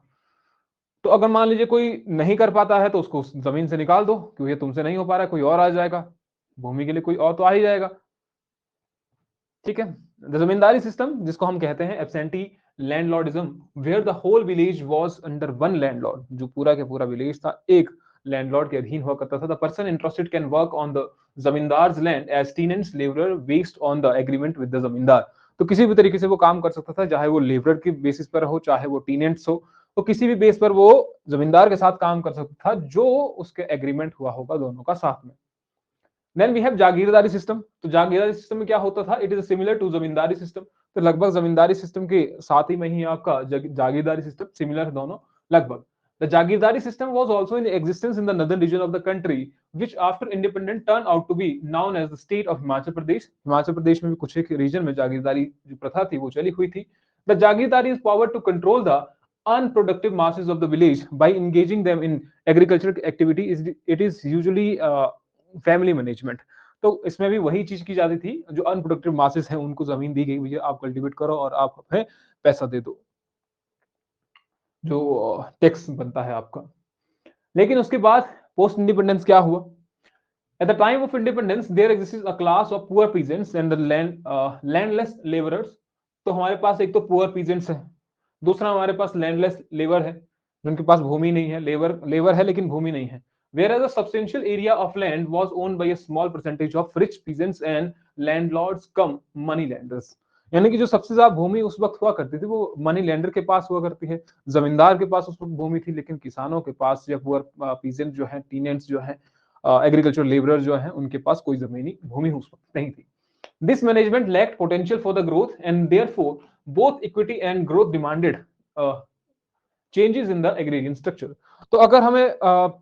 तो अगर मान लीजिए कोई नहीं कर पाता है तो उसको जमीन से निकाल दो, क्योंकि तुमसे नहीं हो पा रहा है, कोई और आ जाएगा, भूमि के लिए कोई और तो आ ही जाएगा। ठीक है, जमींदारी सिस्टम जिसको हम कहते हैं absentee landlordism, where the whole village was under one landlord, जो पूरा के पूरा विलेज था एक लैंडलॉर्ड के अधीन हुआ करता था। The person interested can work on the zamindars land as tenants labourer based on the agreement with the zamindar. तो किसी भी तरीके से वो काम कर सकता था, चाहे वो लेबर की बेसिस पर हो, चाहे वो टीनेंट्स हो, तो किसी भी बेस पर वो जमींदार के साथ काम कर सकता था, जो उसके एग्रीमेंट हुआ होगा दोनों का साथ में। Then we have jagirdari system. तो जागीरदारी सिस्टम में क्या होता था, it is similar to zamindari system. तो लगभग जमींदारी सिस्टम के साथ ही में ही आपका जागीरदारी सिस्टम सिमिलर है दोनों लगभग। The Jagirdari system was also in existence in the northern region of the country, which after independence turned out to be known as the state of Himachal Pradesh. Himachal Pradesh में भी कुछ एक रीजन में जागीरदारी जो प्रथा थी वो चली हुई थी। The Jagirdari is power to control the unproductive masses of the village by engaging them in agricultural activity. It is usually family management. तो इसमें भी वही चीज की जाती थी, जो अनप्रोडक्टिव मासेस हैं उनको जमीन दी गई, भैया आप कल्टीवेट करो और आप हमें पैसा दे दो, जो टैक्स बनता है आपका। लेकिन उसके बाद पोस्ट इंडिपेंडेंस क्या हुआ? At the time of independence there existed a class of poor peasants and the landless labourers. तो हमारे पास एक तो पुअर पीजेंट्स है, दूसरा हमारे पास लैंडलेस लेबर है, जिनके पास भूमि नहीं है, लेबर लेबर है लेकिन भूमि नहीं है। Whereas a substantial area of land was owned by a small percentage of rich peasants and landlords come money lenders। यानी कि जो सबसे ज्यादा भूमि उस वक्त हुआ करती थी वो मनी लेंडर के पास हुआ करती है। जमींदार के पास उस वक्त भूमि थी, लेकिन किसानों के पास या पुअर पीजेंट जो है, टीनेंट्स जो है, एग्रीकल्चर लेबरर जो है, उनके पास कोई जमीनी भूमि उस वक्त नहीं थी। This management lacked potential for the growth and therefore both equity and growth demanded changes in the agrarian structure। तो अगर हमें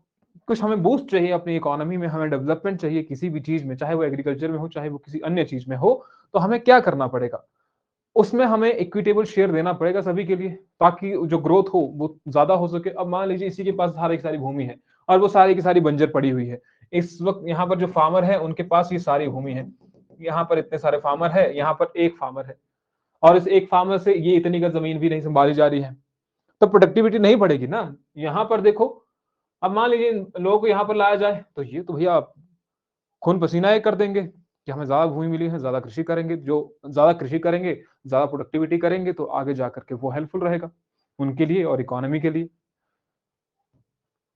कुछ हमें बूस्ट चाहिए अपनी इकोनॉमी में, हमें डेवलपमेंट चाहिए किसी भी चीज में, चाहे वो एग्रीकल्चर में हो चाहे वो किसी अन्य चीज में हो, तो हमें क्या करना पड़ेगा? उसमें हमें इक्विटेबल शेयर देना पड़ेगा सभी के लिए, ताकि जो ग्रोथ हो वो ज्यादा हो सके। अब मान लीजिए इसी के पास सारी की सारी भूमि है और वो सारी की सारी बंजर पड़ी हुई है। इस वक्त यहाँ पर जो फार्मर है उनके पास ये सारी भूमि है, यहाँ पर इतने सारे फार्मर है, यहाँ पर एक फार्मर है, और इस एक फार्मर से ये इतनी का जमीन भी नहीं संभाली जा रही है, तो प्रोडक्टिविटी नहीं बढ़ेगी ना। यहाँ पर देखो, अब मान लीजिए लोगों को यहाँ पर लाया जाए तो ये तो भैया खून पसीना एक कर देंगे कि हमें ज्यादा भूमि मिली है, ज्यादा कृषि करेंगे, जो ज्यादा कृषि करेंगे ज्यादा प्रोडक्टिविटी करेंगे तो आगे जाकर के वो हेल्पफुल रहेगा उनके लिए और इकोनॉमी के लिए।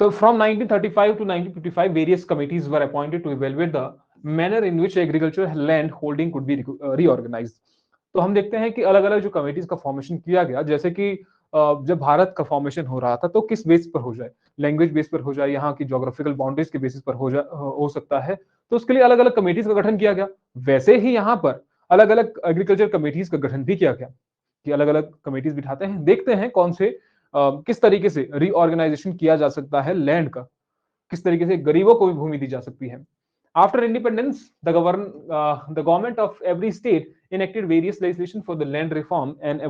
तो from 1935 to 1955 various committees were appointed to evaluate the manner in which agricultural land holding could be reorganized। तो हम देखते हैं कि अलग अलग जो कमेटीज का फॉर्मेशन किया गया, जैसे कि जब भारत का फॉर्मेशन हो रहा था तो किस बेस पर हो जाए, लैंग्वेज बेस पर हो जाए, यहाँ की जोग्राफिकल बाउंड्रीज के बेसिस पर हो सकता है, तो उसके लिए अलग अलग कमेटीज का गठन किया गया। वैसे ही यहाँ पर अलग अलग एग्रीकल्चर कमेटीज का गठन भी किया गया, कि अलग अलग कमेटीज बिठाते हैं, देखते हैं कौन से किस तरीके से रीऑर्गेनाइजेशन किया जा सकता है लैंड का, किस तरीके से गरीबों को भी भूमि दी जा सकती है। After independence the government of every state enacted various legislation for the land reform and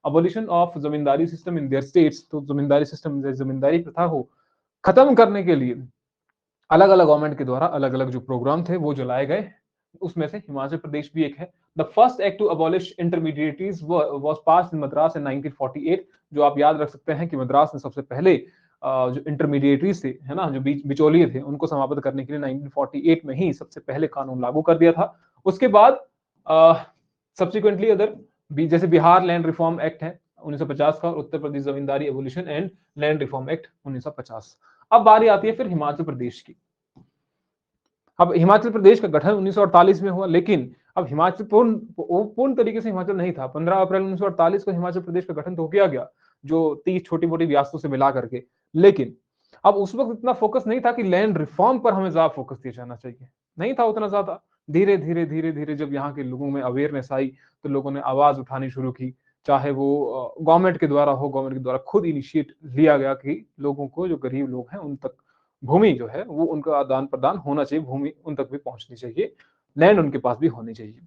abolition of zamindari system in their states। तो जमींदारी सिस्टम, जमींदारी प्रथा को खत्म करने के लिए अलग अलग गवर्नमेंट के द्वारा अलग अलग जो प्रोग्राम थे वो चलाए गए। उसमें से हिमाचल प्रदेश भी एक है। The first act to abolish intermediaries was passed in Madras in 1948। जो आप याद रख सकते हैं कि मद्रास ने सबसे पहले जो इंटरमीडिएटरीज थे, है ना, जो बिचौलिए थे, उनको समाप्त करने के लिए 1948 में ही सबसे पहले कानून लागू कर दिया था। उसके बाद सब्सिक्वेंटली अदर जैसे बिहार लैंड रिफॉर्म एक्ट है 1950 का, Uttar Pradesh zamindari abolition and land reform act 1950। अब बारी आती है फिर हिमाचल प्रदेश की। अब हिमाचल प्रदेश का गठन 1948 में हुआ, लेकिन अब हिमाचल पूर्ण तरीके से हिमाचल नहीं था। 15 अप्रैल 1948 को हिमाचल प्रदेश का गठन तो किया गया, जो 30 छोटी मोटी रियासतों से मिला करके, लेकिन अब उस वक्त इतना फोकस नहीं था कि लैंड रिफॉर्म पर हमें ज्यादा फोकस दिया जाना चाहिए, नहीं था उतना ज्यादा। धीरे धीरे धीरे धीरे जब यहाँ के लोगों में अवेयरनेस आई तो लोगों ने आवाज उठानी शुरू की, चाहे वो गवर्नमेंट के द्वारा हो, गवर्नमेंट के द्वारा खुद इनिशिएट लिया गया कि लोगों को, जो गरीब लोग हैं, उन तक भूमि जो है वो उनका आदान प्रदान होना चाहिए, भूमि उन तक भी पहुंचनी चाहिए, लैंड उनके पास भी होनी चाहिए।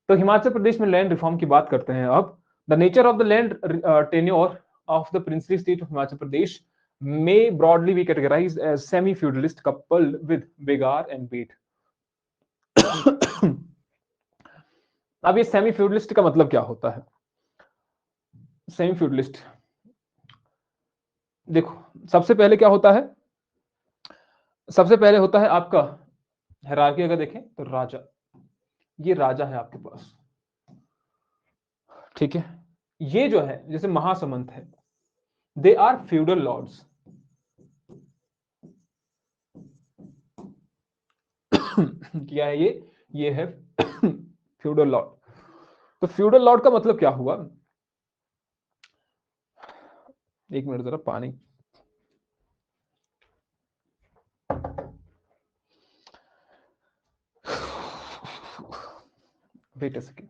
तो हिमाचल प्रदेश में लैंड रिफॉर्म की बात करते हैं अब। The nature of the land tenure of the princely state of Himachal Pradesh may broadly be categorized as semi-feudalist coupled with begar and बेट। अब ये सेमी फ्यूडलिस्ट का मतलब क्या होता है? सेमी फ्यूडलिस्ट, देखो सबसे पहले क्या होता है, सबसे पहले होता है आपका हायरार्की। अगर देखें तो राजा, ये राजा है आपके पास, ठीक है। ये जो है जैसे महासमंत है, दे आर फ्यूडल लॉर्ड्स। क्या है ये है फ्यूडल लॉर्ड। तो फ्यूडल लॉर्ड का मतलब क्या हुआ? एक मिनट जरा पानी। Wait a second.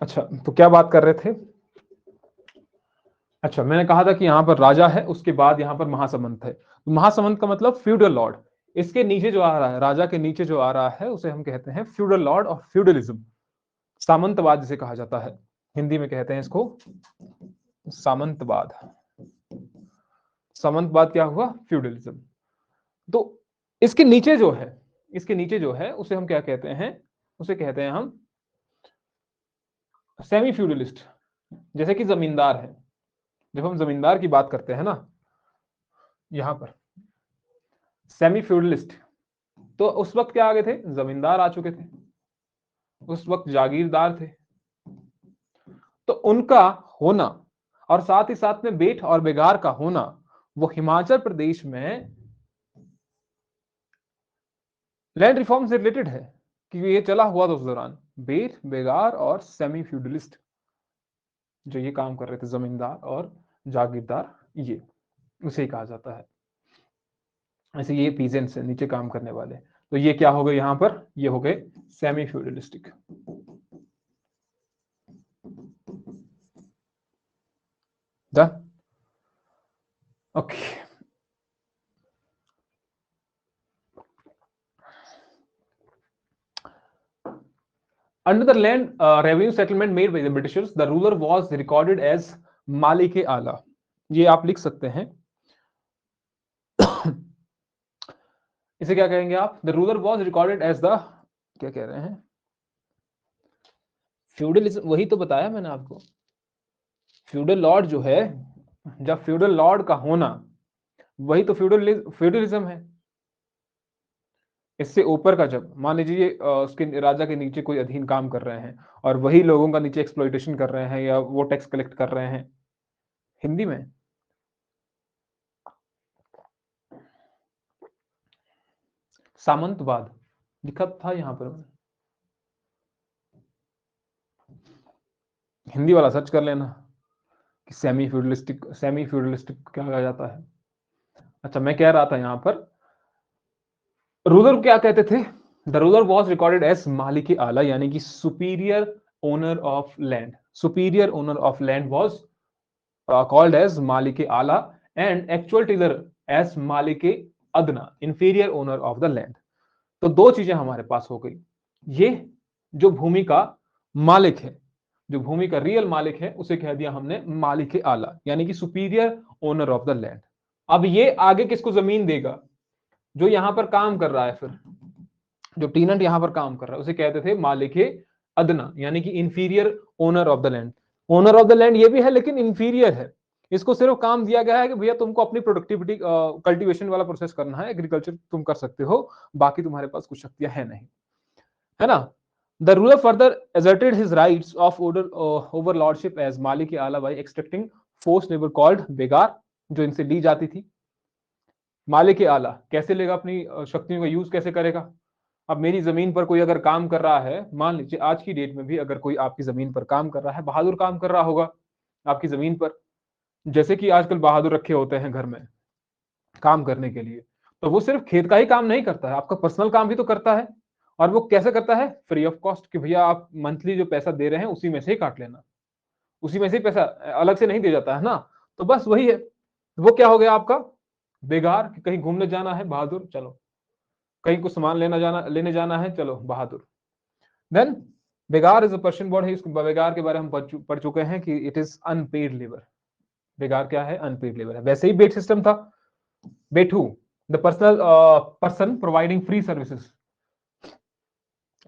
अच्छा, तो क्या बात कर रहे थे? अच्छा, मैंने कहा था कि यहाँ पर राजा है, उसके बाद यहाँ पर महासामंत है। तो महासामंत का मतलब फ्यूडल लॉर्ड। इसके नीचे जो आ रहा है, राजा के नीचे जो आ रहा है, उसे हम कहते हैं फ्यूडल लॉर्ड और फ्यूडलिज्म, सामंतवाद जिसे कहा जाता है। हिंदी में कहते हैं इसको सामंतवाद। सामंतवाद क्या हुआ? फ्यूडलिज्म। तो इसके नीचे जो है, इसके नीचे जो है उसे हम क्या कहते हैं? उसे कहते हैं हम सेमी फ्यूडलिस्ट। जैसे कि जमींदार है, जब हम जमींदार की बात करते हैं ना, यहां पर सेमी फ्यूडलिस्ट, तो उस वक्त क्या आ गए थे? जमींदार आ चुके थे, उस वक्त जागीरदार थे। तो उनका होना और साथ ही साथ में बेट और बेगार का होना, वो हिमाचल प्रदेश में लैंड रिफॉर्म से रिलेटेड है, क्योंकि ये चला हुआ था उस दौरान। बेट, बेगार और सेमी फ्यूडलिस्ट जो ये काम कर रहे थे, जमींदार और जागीरदार, ये उसे ही कहा जाता है। ऐसे ये पीजेंट्स है, नीचे काम करने वाले। तो ये क्या हो गए यहां पर? ये हो गए semi feudalistic. Okay. Under the land revenue settlement made by the Britishers, the ruler was recorded as मालिक आला। ये आप लिख सकते हैं। इसे क्या कहेंगे आप? The ruler was recorded as the, क्या कह रहे हैं? फ्यूडलिज्म, वही तो बताया मैंने आपको। फ्यूडल लॉर्ड जो है, जब फ्यूडल लॉर्ड का होना, वही तो फ्यूडलिज्म है। इससे ऊपर का, जब मान लीजिए उसके राजा के नीचे कोई अधीन काम कर रहे हैं और वही लोगों का नीचे एक्सप्लॉइटेशन कर रहे हैं या वो टैक्स कलेक्ट कर रहे हैं, हिंदी में सामंतवाद लिखा था यहां पर। हिंदी वाला सर्च कर लेना कि सेमी फ्यूडलिस्टिक क्या कहा जाता है। अच्छा, मैं कह रहा था यहां पर रूलर क्या कहते थे? The ruler was recorded as malik ala, यानी कि superior owner of land. Superior owner of land was called as malik ala, and actual tiller as malik adna, inferior owner of the land. तो दो चीजें हमारे पास हो गई। ये जो भूमि का मालिक है, जो भूमि का रियल मालिक है, उसे कह दिया हमने मालिक आला, यानी कि superior owner of the land. अब ये आगे किसको जमीन देगा? जो यहां पर काम कर रहा है, फिर जो टीनेंट यहां पर काम कर रहा है, उसे कहते थे मालिक अदना, यानी कि inferior owner of the land. Owner of the land ये भी है, लेकिन इंफीरियर है। इसको सिर्फ काम दिया गया है कि भैया तुमको अपनी प्रोडक्टिविटी, कल्टीवेशन वाला प्रोसेस करना है, एग्रीकल्चर तुम कर सकते हो, बाकी तुम्हारे पास कुछ शक्तियां है नहीं, है ना। The ruler further asserted his rights of order over lordship as मालिक आला by extracting forced labor called बेगार, जो इनसे ली जाती थी। मालिक आला कैसे लेगा अपनी शक्तियों का यूज कैसे करेगा? अब मेरी जमीन पर कोई अगर काम कर रहा है, मान लीजिए आज की डेट में भी अगर कोई आपकी जमीन पर काम कर रहा है, बहादुर काम कर रहा होगा आपकी जमीन पर, जैसे कि आजकल बहादुर रखे होते हैं घर में काम करने के लिए, तो वो सिर्फ खेत का ही काम नहीं करता है, आपका पर्सनल काम भी तो करता है। और वो कैसे करता है? फ्री ऑफ कॉस्ट, कि भैया आप मंथली जो पैसा दे रहे हैं उसी में से ही काट लेना, उसी में से ही पैसा, अलग से नहीं दिया जाता है ना। तो बस वही है, वो क्या हो गया आपका? बेगार, कि कहीं घूमने जाना है, बहादुर चलो, कहीं कुछ सामान लेने जाना है, चलो बहादुर। Then begar is a Persian word है। इस बेगार के बारे में हम पढ़ चुके हैं कि इट इज अनपेड लेबर। बेगार क्या है? अनपेड लेबर है। वैसे ही बेट सिस्टम था। बेटू, the personal person providing free services,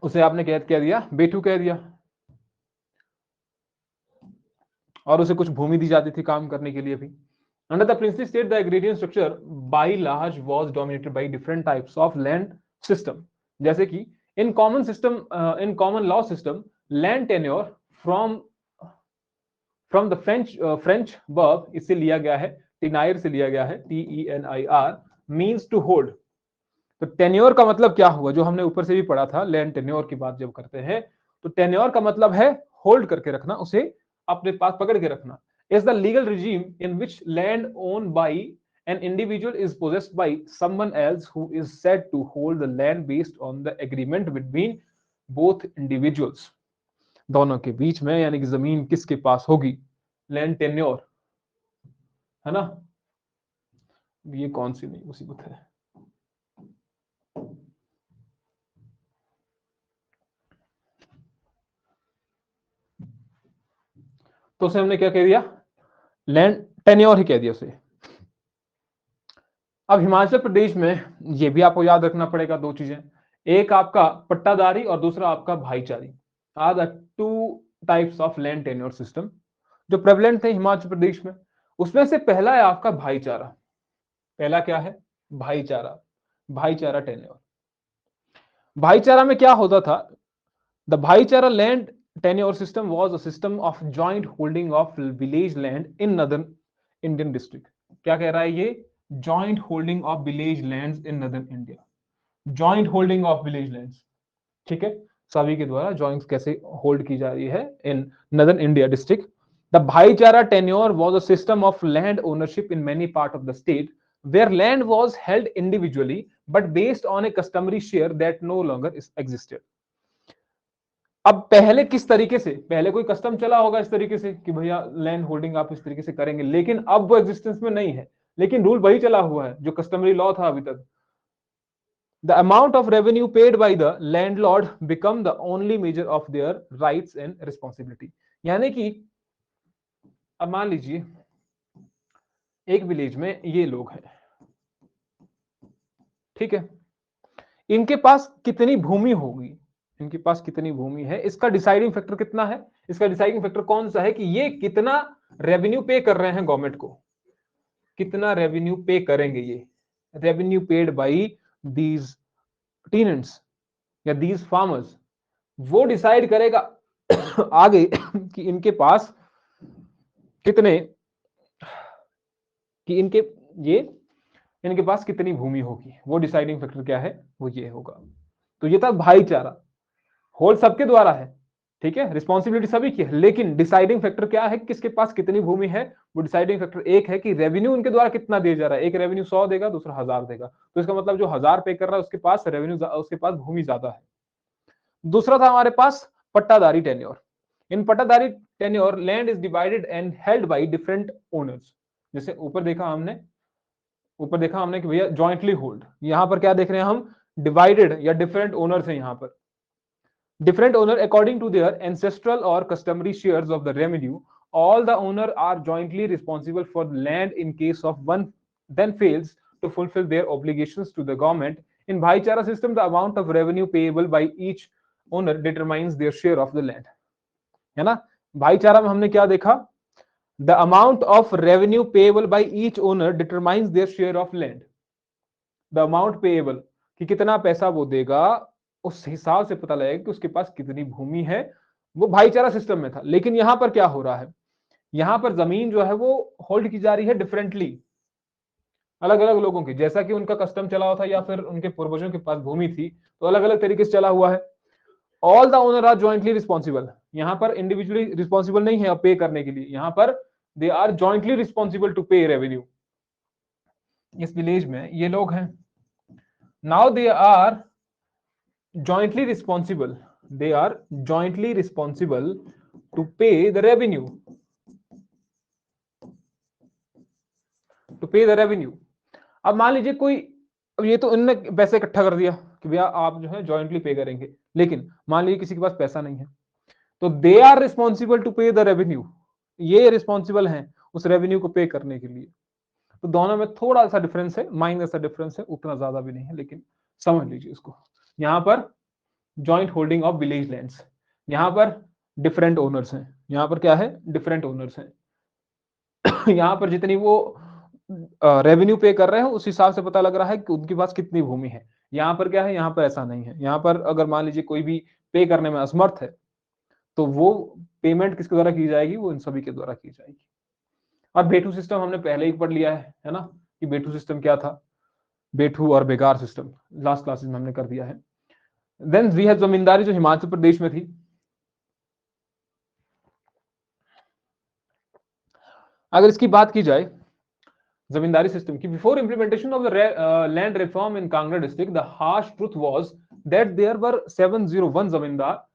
उसे आपने कह दिया बेटू कह दिया। और उसे कुछ भूमि दी जाती थी काम करने के लिए भी। Under the princely state, the agrarian structure by large was dominated by different types of land system. जैसे कि in common system, in common law system, land tenure from the French verb इससे लिया गया है, टिनायर से लिया गया है, TENIR, मीन्स टू होल्ड। तो टेन्योर का मतलब क्या हुआ, जो हमने ऊपर से भी पढ़ा था, लैंड टेन्योर की बात जब करते हैं तो टेन्योर का मतलब है होल्ड करके रखना, उसे अपने पास पकड़ के रखना। Is the legal regime in which land own by an individual is possessed by someone else who is said to hold the land based on the agreement between both individuals. दोनों के बीच में, यानी कि जमीन किसके पास होगी, लैंड टेन्योर, है ना। ये कौन सी नहीं मुसीबत है। तो उसे हमने क्या कह दिया, लैंड टेन्योर ही कह दिया उसे। अब हिमाचल प्रदेश में ये भी आपको याद रखना पड़ेगा दो चीजें, एक आपका पट्टादारी और दूसरा आपका bhaichari, are the two types of land tenure system जो प्रेवलेंट थे हिमाचल प्रदेश में। उसमें से पहला है आपका भाईचारा। पहला क्या है, भाईचारा, भाईचारा टेन्योर। भाईचारा में क्या होता था, द भाईचारा land tenure system was a system of joint holding of village land in northern Indian district। क्या कह रहा है ये, joint holding of village lands in northern India, joint holding of village lands, ठीक है, सभी के द्वारा जॉइंट कैसे होल्ड की जा रही है in northern India district. The bhaichara tenure was a system of land ownership in many part of the state where land was held individually but based on a customary share that no longer existed. अब पहले किस तरीके से, पहले कोई custom चला होगा इस तरीके से कि भैया लैंड होल्डिंग आप इस तरीके से करेंगे, लेकिन अब वो एग्जिस्टेंस में नहीं है, लेकिन रूल वही चला हुआ है जो कस्टमरी लॉ था अभी तक। The amount of revenue paid by the landlord become the only measure of their rights and responsibility। यानी कि अब मान लीजिए एक विलेज में ये लोग हैं, ठीक है, इनके पास कितनी भूमि होगी, इनके पास कितनी भूमि है, इसका डिसाइडिंग फैक्टर कितना है, इसका डिसाइडिंग फैक्टर कौन सा है कि ये कितना रेवेन्यू पे कर रहे हैं गवर्नमेंट को, कितना रेवेन्यू पे करेंगे, ये revenue paid by these tenants या दीज फार्मर्स, वो डिसाइड करेगा आगे कि इनके पास कितने, कि इनके पास कितनी भूमि होगी, वो डिसाइडिंग फैक्टर क्या है, वो ये होगा। तो ये था भाईचारा, होल्ड सबके द्वारा है, ठीक है, रिस्पॉन्सिबिलिटी सभी की है, लेकिन डिसाइडिंग फैक्टर क्या है, किसके पास कितनी भूमि है, वो डिसाइडिंग फैक्टर एक है कि रेवेन्यू उनके द्वारा कितना दिया जा रहा है, एक रेवेन्यू 100 देगा, दूसरा 1000 देगा, तो इसका मतलब जो 1000 पे कर रहा है उसके पास रेवेन्यू, उसके पास भूमि ज्यादा है। दूसरा था हमारे पास pattadari tenure. In pattadari tenure land is divided and held by different owners. जैसे ऊपर देखा हमने कि भैया जॉइंटली होल्ड, यहां पर क्या देख रहे हैं हम, डिवाइडेड या डिफरेंट ओनर्स हैं यहां पर, different owner according to their ancestral or customary shares of the revenue. All the owner are jointly responsible for the land in case of one then fails to fulfill their obligations to the government. In Bhaichara system, the amount of revenue payable by each owner determines their share of the land, है ना। भाईचारा में हमने क्या देखा, the amount of revenue payable by each owner determines their share of land। the amount payable कि कितना पैसा वो देगा, उस हिसाब से पता लगेगा कि उसके पास कितनी भूमि है, वो भाईचारा सिस्टम में था। लेकिन यहां पर क्या हो रहा है, यहां पर जमीन जो है वो होल्ड की जा रही है डिफरेंटली, अलग अलग लोगों की, जैसा कि उनका कस्टम चला हुआ था या फिर उनके पूर्वजों के पास भूमि थी, तो अलग अलग तरीके से चला हुआ है। All the owner are jointly responsible, यहां पर इंडिविजुअली रिस्पॉन्सिबल नहीं है पे करने के लिए, यहां पर they are jointly responsible to pay revenue. इस विलेज में ये लोग हैं, now they are jointly responsible, they are jointly responsible to pay the revenue, to pay the revenue। अब मान लीजिए कोई, अब ये तो इनने पैसे इकट्ठा कर दिया कि भैया आप जो है जॉइंटली पे करेंगे, लेकिन मान लीजिए किसी के पास पैसा नहीं है, तो they are responsible to pay the revenue, ये रिस्पॉन्सिबल हैं उस रेवेन्यू को पे करने के लिए। तो दोनों में थोड़ा सा डिफरेंस है, माइनर सा डिफरेंस है, उतना ज्यादा भी नहीं है, लेकिन समझ लीजिए इसको। यहां पर joint holding of village lands, यहां पर डिफरेंट ओनर्स हैं। यहाँ पर क्या है, डिफरेंट ओनर्स हैं। यहाँ पर जितनी वो रेवेन्यू पे कर रहे हैं उस हिसाब से पता लग रहा है कि उनके पास कितनी भूमि है। यहाँ पर क्या है, यहाँ पर ऐसा नहीं है। यहाँ पर अगर मान लीजिए कोई भी पे करने में असमर्थ है तो वो पेमेंट किसके द्वारा की जाएगी, वो इन सभी के द्वारा की जाएगी। और बेटू सिस्टम हमने पहले ही पढ़ लिया है ना, कि बेटू सिस्टम क्या था, बेटू और बेगार सिस्टम लास्ट क्लासेस में हमने कर दिया है। देन वी हैव जमींदारी जो हिमाचल प्रदेश में थी। अगर इसकी बात की जाए जमींदारी सिस्टम की, before implementation of the land reform in Kangra district the harsh truth was that there were 701 zamindar.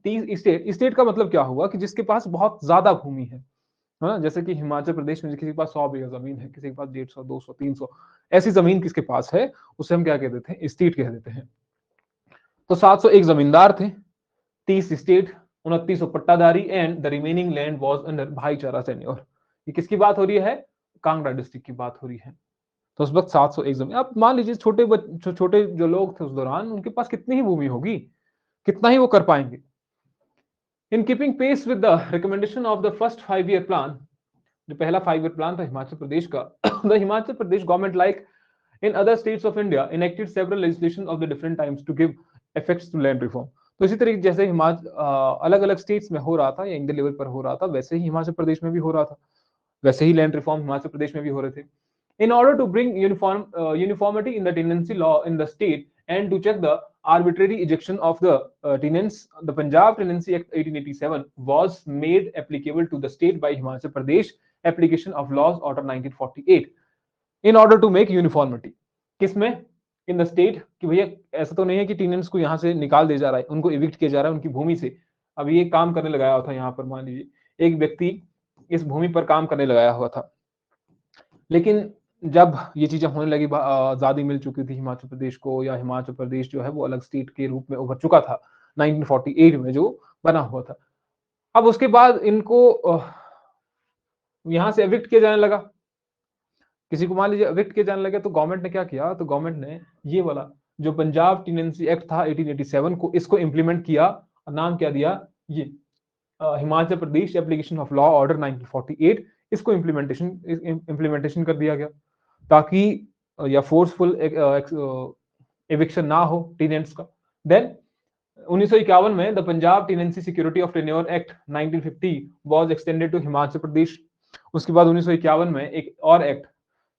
State, state का मतलब क्या हुआ कि जिसके पास बहुत ज्यादा भूमि है ना, जैसे कि हिमाचल प्रदेश में किसी के पास 100 बीघा जमीन है, किसी के पास 150, 200, 300 ऐसी जमीन किसके पास है, उसे हम क्या कह देते हैं, स्टेट कह देते हैं। तो 701 जमींदार थे, 30 state, 29 pattadhari and the remaining land was under bhaichara tenure. ये किसकी बात हो रही है, कांगड़ा डिस्ट्रिक्ट की बात हो रही है। तो उस वक्त 701 जमीन, अब मान लीजिए छोटे जो लोग थे उस दौरान, उनके पास कितनी ही भूमि होगी, कितना ही वो कर पाएंगे। In keeping pace with the recommendation of the first 5 year plan, जो पहला 5 ईयर प्लान था हिमाचल प्रदेश का, the Himachal Pradesh government like in other states of India enacted several legislation of the different times to give effects to land reform. तो इसी तरीके जैसे हिमाचल अलग अलग स्टेट्स में हो रहा था या इंडिया लेवल पर हो रहा था, वैसे ही हिमाचल प्रदेश में भी हो रहा था, वैसे ही लैंड रिफॉर्म हिमाचल प्रदेश में भी हो रहे थे। In order to bring uniformity in the tenancy law in the state and to check the arbitrary ejection of the tenants, the Punjab Tenancy Act 1887 was made applicable to the state by Himachal Pradesh application of laws order 1948 in order to make uniformity। किसमें, in the state, कि भैया ऐसा तो नहीं है कि tenants को यहाँ से निकाल दिया जा रहा है, उनको इविक्ट किया जा रहा है उनकी भूमि से। अब ये काम करने लगाया हुआ था, यहाँ पर मान लीजिए एक व्यक्ति इस भूमि पर काम करने लगाया हुआ था, लेकिन जब ये चीजें होने लगी, आजादी मिल चुकी थी हिमाचल प्रदेश को, या हिमाचल प्रदेश जो है वो अलग स्टेट के रूप में उभर चुका था 1948 में जो बना हुआ था। अब उसके बाद इनको यहाँ से एविक्ट किया जाने लगा, किसी को मान लीजिए एविक्ट किया जाने लगा, तो गवर्नमेंट ने क्या किया, तो गवर्नमेंट ने ये वाला जो पंजाब टेनेंसी एक्ट था 1887 को, इसको इंप्लीमेंट किया और नाम क्या दिया, ये Himachal Pradesh application of law order 1948। इसको इम्प्लीमेंटेशन कर दिया गया ताकि या फोर्सफुल एविक्शन ना हो टेनेंट्स का। देन 1951 में the Punjab tenancy security of tenure act 1950 was extended to Himachal Pradesh. उसके बाद 1951 में एक और एक्ट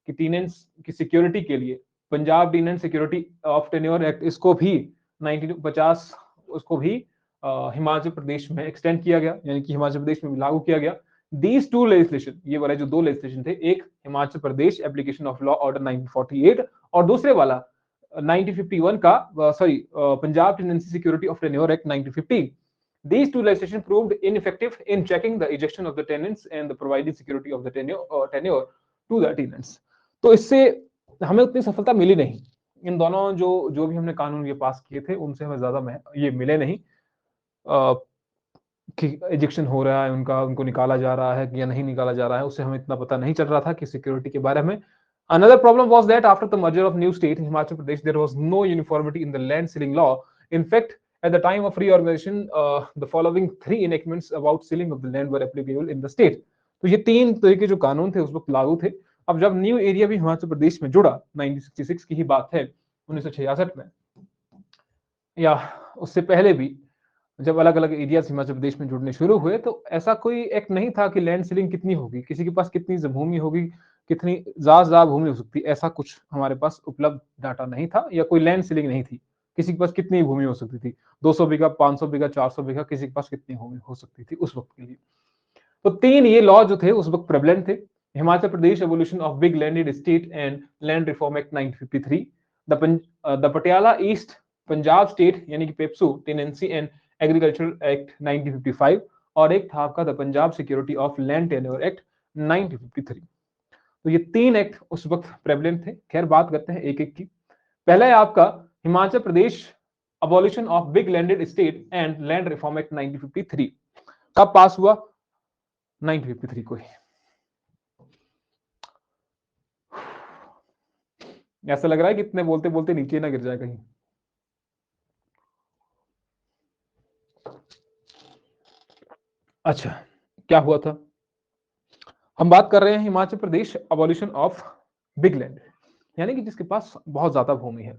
कि टेनेंट्स की सिक्योरिटी के लिए Punjab tenant security of tenure act, इसको भी 1950 उसको भी हिमाचल प्रदेश में एक्सटेंड किया गया, यानी कि हिमाचल प्रदेश में लागू किया गया। दीज टू लेजिस्लेशन, ये वाले जो दो लेजिस्लेशन थे, एक Himachal Pradesh application of law order 1948 और दूसरे वाला 1951 का Punjab tenancy security of tenure act 1950। These two legislation proved ineffective in checking the ejection of the tenants and the providing security of the tenure to the tenants। तो इससे हमें उतनी सफलता मिली नहीं। इन दोनों जो भी हमने कानून ये पास किए थे उनसे हमें ज्यादा ये मिले नहीं कि एजेक्शन हो रहा है उनका, उनको निकाला जा रहा है या नहीं निकाला जा रहा है, उससे हमें इतना पता नहीं चल रहा था कि सिक्योरिटी के बारे में। Another problem was that after the merger of new state Himachal Pradesh, there was no uniformity in the land ceiling law. In fact, at the time of reorganization, the following 3 enactments about ceiling of the land were applicable in the state। तो ये 3 तरह के जो कानून थे उस वक्त लागू थे। अब जब न्यू एरिया भी हिमाचल प्रदेश में जुड़ा, 1966 की ही बात है, 1966 में, या उससे पहले भी जब अलग अलग एरियाज हिमाचल प्रदेश में जुड़ने शुरू हुए, तो ऐसा कोई एक्ट नहीं था कि लैंड सीलिंग कितनी होगी, किसी के पास कितनी भूमि होगी, कितनी ज्यादा भूमि हो सकती, ऐसा कुछ हमारे पास उपलब्ध डाटा नहीं था, या कोई लैंड सीलिंग नहीं थी किसी के पास कितनी भूमि हो सकती थी, 200 बीघा, 500 बीघा, 400 बीघा, किसी के पास कितनी भूमि हो सकती थी उस वक्त के लिए। तो 3 ये लॉ जो थे उस वक्त प्रेवलेंट थे। Himachal Pradesh evolution of big landed state and land reform act 1953, the Patiala east Punjab state यानी कि PEPSU tenancy and agriculture act 1955, और एक था आपका the Punjab security of land tenure act 1953। तो ये 3 एक्ट उस वक्त प्रेवलेंट थे। खैर बात करते हैं एक एक की। पहला है आपका Himachal Pradesh abolition of big landed state and land reform act 1953। कब पास हुआ, 1953 को ही। ऐसा लग रहा है कि इतने बोलते बोलते नीचे ना गिर जाए कहीं। अच्छा, क्या हुआ था? हम बात कर रहे हैं Himachal Pradesh abolition of big land, यानी कि जिसके पास बहुत ज्यादा भूमि है।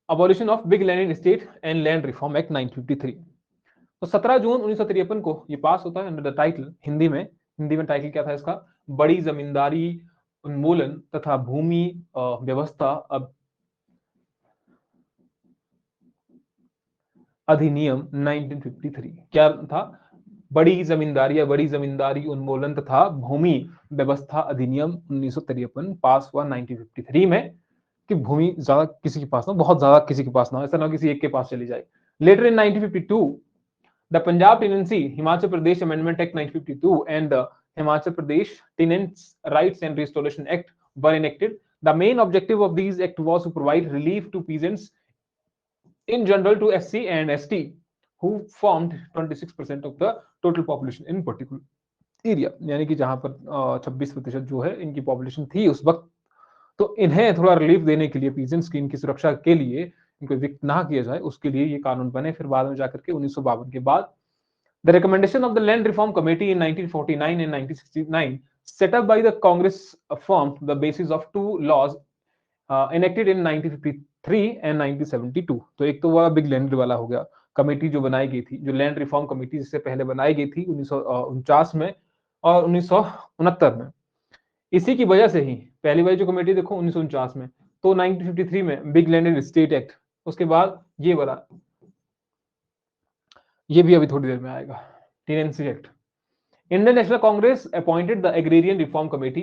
Abolition of big land state and land reform act 1953। तो 17 जून 1953 को ये पास होता है अंडर द टाइटल, हिंदी में टाइटल क्या था इसका? बड़ी जमींदारी उन्मूलन तथा भूमि व्यवस्था अधिनियम 1953। क्या था? बड़ी जमींदारी उन्मूलन तथा भूमि व्यवस्था अधिनियम 1953 पास हुआ 1953 में, कि भूमि ज्यादा किसी के पास ना, बहुत ज्यादा किसी के पास ना, ऐसा ना किसी एक के पास चली जाए। Later in 1952 the Punjab tenancy Himachal Pradesh amendment act 1952 and the Himachal Pradesh Tenants Rights and Restoration Act were enacted. The main objective of these act was to provide relief to peasants in general, to SC and ST who formed 26% of the total population in particular area, यानी कि जहां पर 26% जो है इनकी population थी उस वक्त, तो इन्हें थोड़ा रिलीफ देने के लिए, पीजेंट्स की इनकी सुरक्षा के लिए, इनको इविक्ट ना किया जाए उसके लिए ये कानून बने। फिर बाद में जाकर के 1952 के बाद the recommendation of the land reform committee in 1949 and 1969 set up by the Congress formed the basis of two laws enacted in 1953 and 1972। तो एक तो वो बिग लैंड वाला हो गया, कमेटी जो बनाई गई थी, जो लैंड रिफॉर्म कमेटी जिससे पहले बनाई गई थी 1949 में और 1969 में। इसी की वजह से ही पहली वाली जो कमेटी देखो 1949 में, तो 1953 में big land and state act, उसके बाद ये वाला, ये भी अभी थोड़ी देर में आएगा, tenancy act. Indian National Congress appointed the Agrarian Reform Committee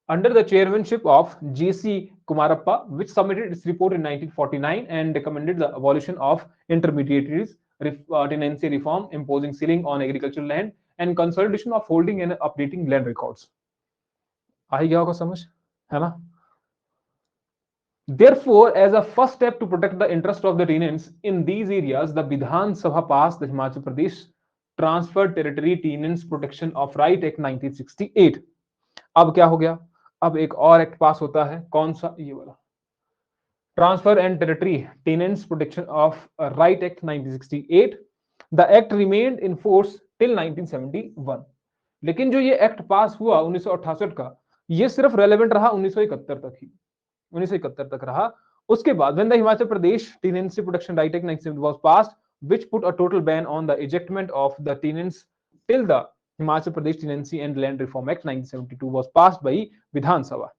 under the chairmanship of G.C. Kumarappa, which submitted its report in 1949 and recommended the abolition of intermediaries, tenancy reform, imposing ceiling on agricultural land, and consolidation of holding and updating land records। आ ही गया होगा समझ, है ना? Therefore, as a first step to protect the interest of the tenants in these areas, the Vidhan Sabha passed the Himachal Pradesh Transferred Territory Tenants Protection of Right Act 1968। अब क्या हो गया? अब एक और एक्ट पास होता है, कौन सा? ये वाला, transfer and territory tenants protection of right act 1968। The act remained in force till 1971। लेकिन जो ये एक्ट पास हुआ 1968 का, ये सिर्फ रेलेवेंट रहा 1971 तक ही, 1971 तक रहा। उसके बाद when the Himachal Pradesh Tenancy Protection Right Act 1970 was passed, which put a total ban on the ejectment of the tenants till the Himachal Pradesh Tenancy and Land Reform Act 1972 was passed by Vidhan Sabha.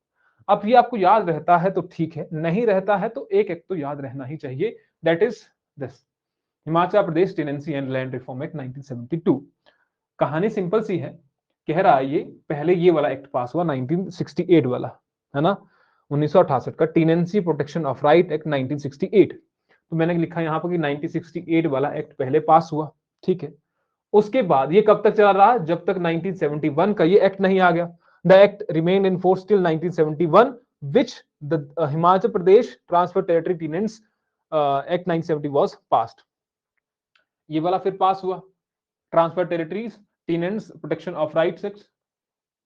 अब ये आपको याद रहता है तो ठीक है, नहीं रहता है तो एक एक तो याद रहना ही चाहिए, that is this Himachal Pradesh tenancy and land reform act 1972। कहानी सिंपल सी है, कह रहा है ये पहले ये वाला एक्ट पास हुआ 1968 वाला, है ना, 1968 का tenancy protection of right act 1968। तो मैंने लिखा यहाँ पर कि 1968 वाला एक्ट पहले पास हुआ, ठीक है। उसके बाद ये कब तक चला रहा? जब तक 1971 का ये एक्ट नहीं आ गया। The act remain in force till 1971 which the Himachal Pradesh Transfer Territory Tenants Act 1970 was passed। ये वाला फिर पास हुआ, transfer territories tenants protection of rights act,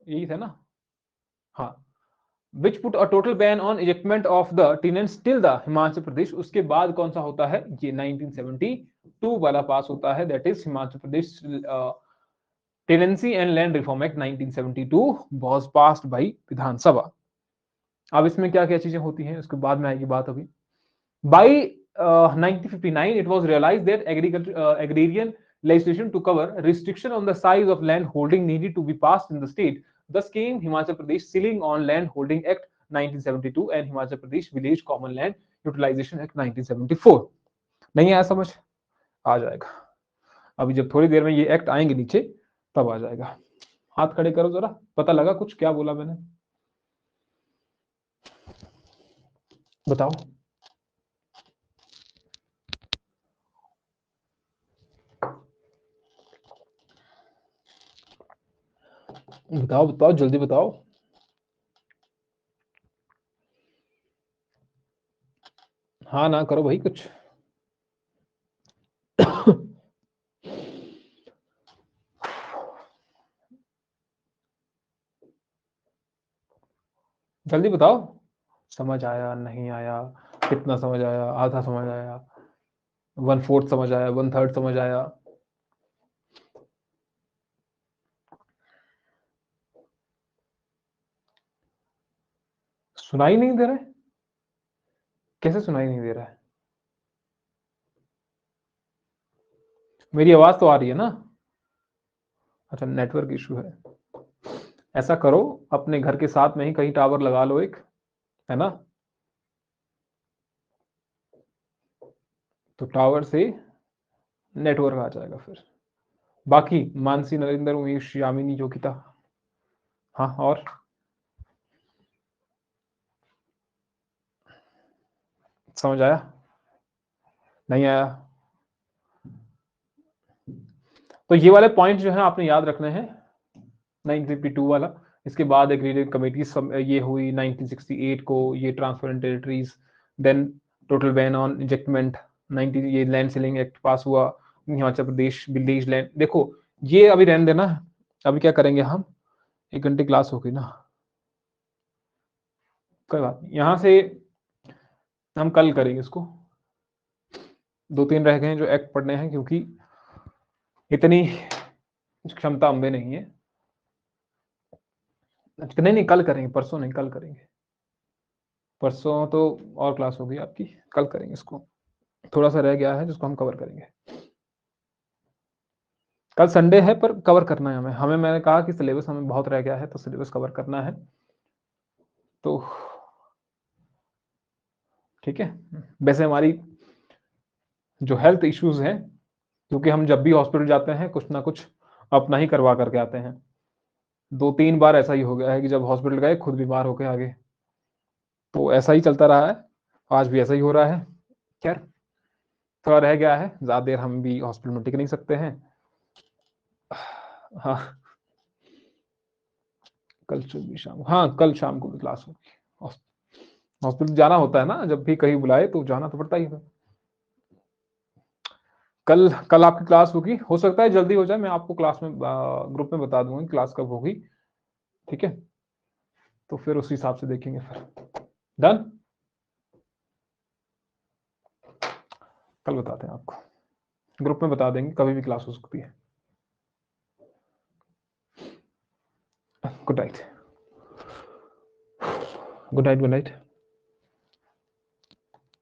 यही था ना? हाँ, which put a total ban on ejectment of the tenants till the Himachal Pradesh. उसके बाद कौन सा होता है? ये 1972 वाला पास होता है, that is Himachal Pradesh tenancy and land reform act 1972 was passed by Vidhan Sabha. अब इसमें क्या क्या चीजें होती हैं उसके बाद में आएगी बात। अभी by 1959 it was realized that agrarian legislation to cover restriction on the size of land holding needed to be passed in the state, thus came Himachal Pradesh Ceiling on Land Holding Act 1972 and Himachal Pradesh Village Common Land Utilization Act 1974। नहीं आया समझ? आ जाएगा अभी, जब थोड़ी देर में ये act आएंगे नीचे तब आ जाएगा। हाथ खड़े करो जरा, पता लगा कुछ क्या बोला मैंने? बताओ बताओ बताओ, जल्दी बताओ। हाँ ना करो भाई कुछ। जल्दी बताओ, समझ आया नहीं आया, कितना समझ आया, आधा समझ आया, 1/4 समझ आया, 1/3 समझ आया? सुनाई नहीं दे रहा है? कैसे सुनाई नहीं दे रहा है? मेरी आवाज तो आ रही है ना? अच्छा, नेटवर्क इशू है। ऐसा करो, अपने घर के साथ में ही कहीं टावर लगा लो एक, है ना? तो टावर से नेटवर्क आ जाएगा फिर। बाकी मानसी, नरेंद्र, उमेश, यामिनी, योगिता, हाँ और समझ आया? नहीं आया? तो ये वाले पॉइंट जो है आपने याद रखने हैं। 952 वाला, इसके बाद एक रीजन कमेटी ये हुई 1968 को, ये transferred territories, then total ban on ejectment, 90 ये लैंड सीलिंग एक्ट पास हुआ, हिमाचल प्रदेश विलेज लैंड। देखो ये अभी रहने देना, अभी क्या करेंगे हम, 1 घंटे क्लास होगी ना, कोई बात नहीं, यहाँ से हम कल करेंगे इसको। 2-3 रह गए हैं जो एक्ट पढ़ने हैं, क्योंकि इतनी क्षमता हम में नहीं है। नहीं कल करेंगे, परसों नहीं, कल करेंगे। परसों तो और क्लास होगी आपकी, कल करेंगे इसको। थोड़ा सा रह गया है जिसको हम कवर करेंगे। कल संडे है पर कवर करना है हमें हमें मैंने कहा कि सिलेबस हमें बहुत रह गया है, तो सिलेबस कवर करना है। तो ठीक है। वैसे हमारी जो हेल्थ इश्यूज हैं, क्योंकि हम जब भी हॉस्पिटल जाते हैं कुछ ना कुछ अपना ही करवा करके आते हैं। 2-3 बार ऐसा ही हो गया है कि जब हॉस्पिटल गए खुद बीमार होके आ गए। तो ऐसा ही चलता रहा है, आज भी ऐसा ही हो रहा है। खैर, थोड़ा रह गया है, ज़्यादा देर हम भी हॉस्पिटल में टिक नहीं सकते हैं। हाँ, कल सुबह शाम, हाँ कल शाम को भी क्लास होगी। हॉस्पिटल जाना होता है ना, जब भी कहीं बुलाए तो जाना तो पड़ता ही है। कल कल आपकी क्लास होगी, हो सकता है जल्दी हो जाए, मैं आपको क्लास में ग्रुप में बता दूंगा क्लास कब होगी। ठीक है, तो फिर उस हिसाब से देखेंगे फिर। डन, कल बताते हैं आपको, ग्रुप में बता देंगे, कभी भी क्लास हो सकती है। Good night, good night, good night.